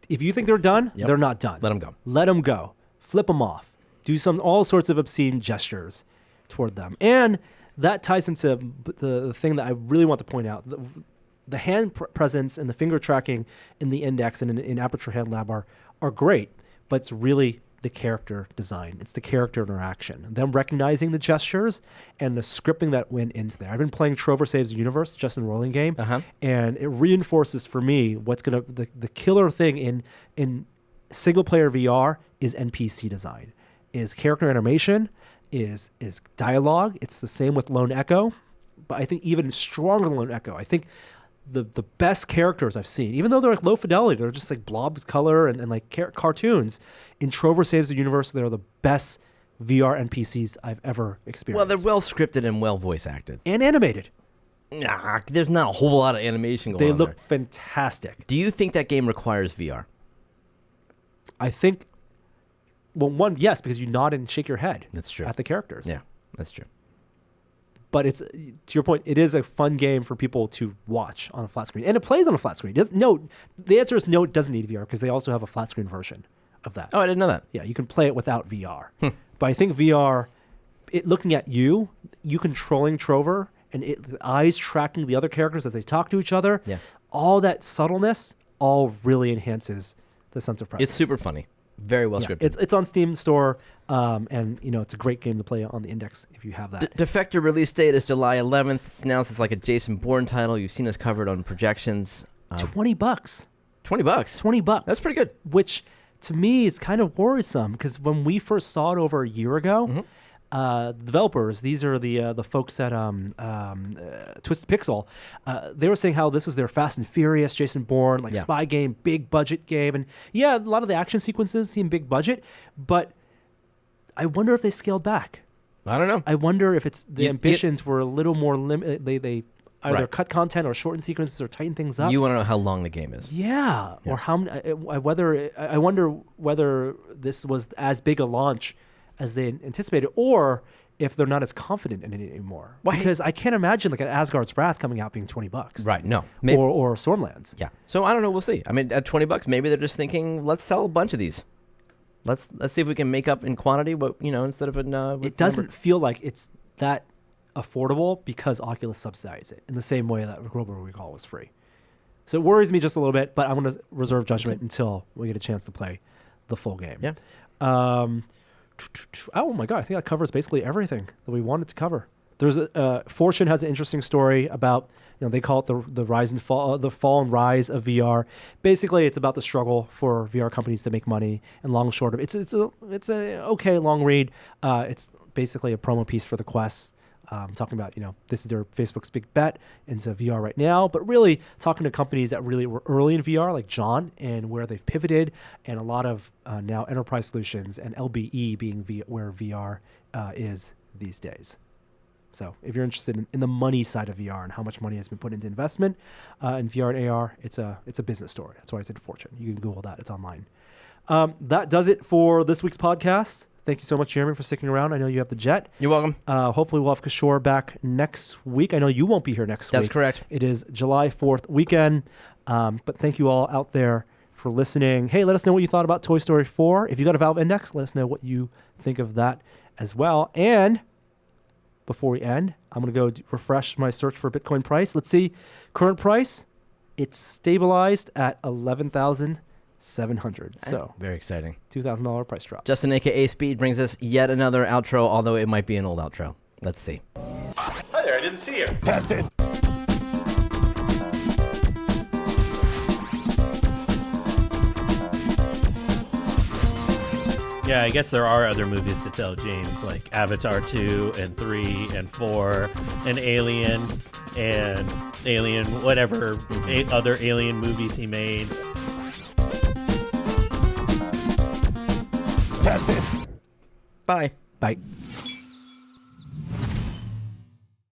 if you think they're done, Yep. they're not done. Let them go. Let them go. Flip them off. Do all sorts of obscene gestures toward them. And that ties into the thing that I really want to point out. The hand presence and the finger tracking in the Index and in Aperture Hand Lab are great, but it's really the character design. It's the character interaction. Them recognizing the gestures and the scripting that went into there. I've been playing Trover Saves the Universe, just enrolling game, and it reinforces for me what's gonna the killer thing in single player VR is NPC design, is character animation, is dialogue. It's the same with Lone Echo, but I think even stronger than Lone Echo. I think the best characters I've seen, even though they're like low fidelity, they're just like blobs color and like cartoons. In Trover Saves the Universe, they're the best VR NPCs I've ever experienced. Well, they're well scripted and well voice acted. And animated. Nah, there's not a whole lot of animation going on. They look there. fantastic. Do you think that game requires VR? I think, well, one, yes, because you nod and shake your head. That's true. At the characters. Yeah, that's true. But it's, to your point, it is a fun game for people to watch on a flat screen. And it plays on a flat screen. The answer is no, it doesn't need VR because they also have a flat screen version of that. Oh, I didn't know that. Yeah, you can play it without VR. But I think VR, looking at you controlling Trover, and the eyes tracking the other characters as they talk to each other, all that subtleness all really enhances the sense of presence. It's super funny. Very well scripted. It's on Steam store, and it's a great game to play on the Index if you have that. Defector release date is July 11th. It's announced it's like a Jason Bourne title. You've seen us covered on projections. $20. $20. $20. That's pretty good. Which, to me, is kind of worrisome because when we first saw it over a year ago, the developers, these are the folks at Twisted Pixel, they were saying how this was their Fast and Furious, Jason Bourne, spy game, big budget game. And a lot of the action sequences seem big budget, but I wonder if they scaled back. I don't know. I wonder if it's the ambitions were a little more limited. They either cut content or shorten sequences or tighten things up. You want to know how long the game is. Yeah. Or how I wonder whether this was as big a launch as they anticipated, or if they're not as confident in it anymore. Because I can't imagine like an Asgard's Wrath coming out being $20. Right. No. Or Stormlands. Yeah. So I don't know. We'll see. I mean, at $20, maybe they're just thinking, let's sell a bunch of these. Let's see if we can make up in quantity, but instead of it doesn't feel like it's that affordable because Oculus subsidized it in the same way that Global Recall was free. So it worries me just a little bit, but I'm going to reserve judgment until we get a chance to play the full game. Yeah. Oh my God, I think that covers basically everything that we wanted to cover. There's Fortune has an interesting story about, they call it the rise and fall, the fall and rise of VR. Basically, it's about the struggle for VR companies to make money and long and short of it. It's a okay long read. It's basically a promo piece for the Quest. Talking about, this is their Facebook's big bet into VR right now, but really talking to companies that really were early in VR, like John, and where they've pivoted, and a lot of now enterprise solutions, and LBE being where VR is these days. So if you're interested in the money side of VR and how much money has been put into investment in VR and AR, it's a business story. That's why I said Fortune. You can Google that. It's online. That does it for this week's podcast. Thank you so much, Jeremy, for sticking around. I know you have the jet. You're welcome. Hopefully we'll have Kishore back next week. I know you won't be here next week. That's correct. It is July 4th weekend. But thank you all out there for listening. Hey, let us know what you thought about Toy Story 4. If you got a Valve Index, let us know what you think of that as well. And before we end, I'm going to go refresh my search for Bitcoin price. Let's see. Current price, it's stabilized at $11,700. So very exciting. $2,000 price drop. Justin, aka Speed, brings us yet another outro, although it might be an old outro. Let's see. Hi there, I didn't see you. Test it. Yeah, I guess there are other movies to tell, James, like Avatar 2 and 3 and 4 and Aliens and Alien, whatever other Alien movies he made. Test it. Bye. Bye.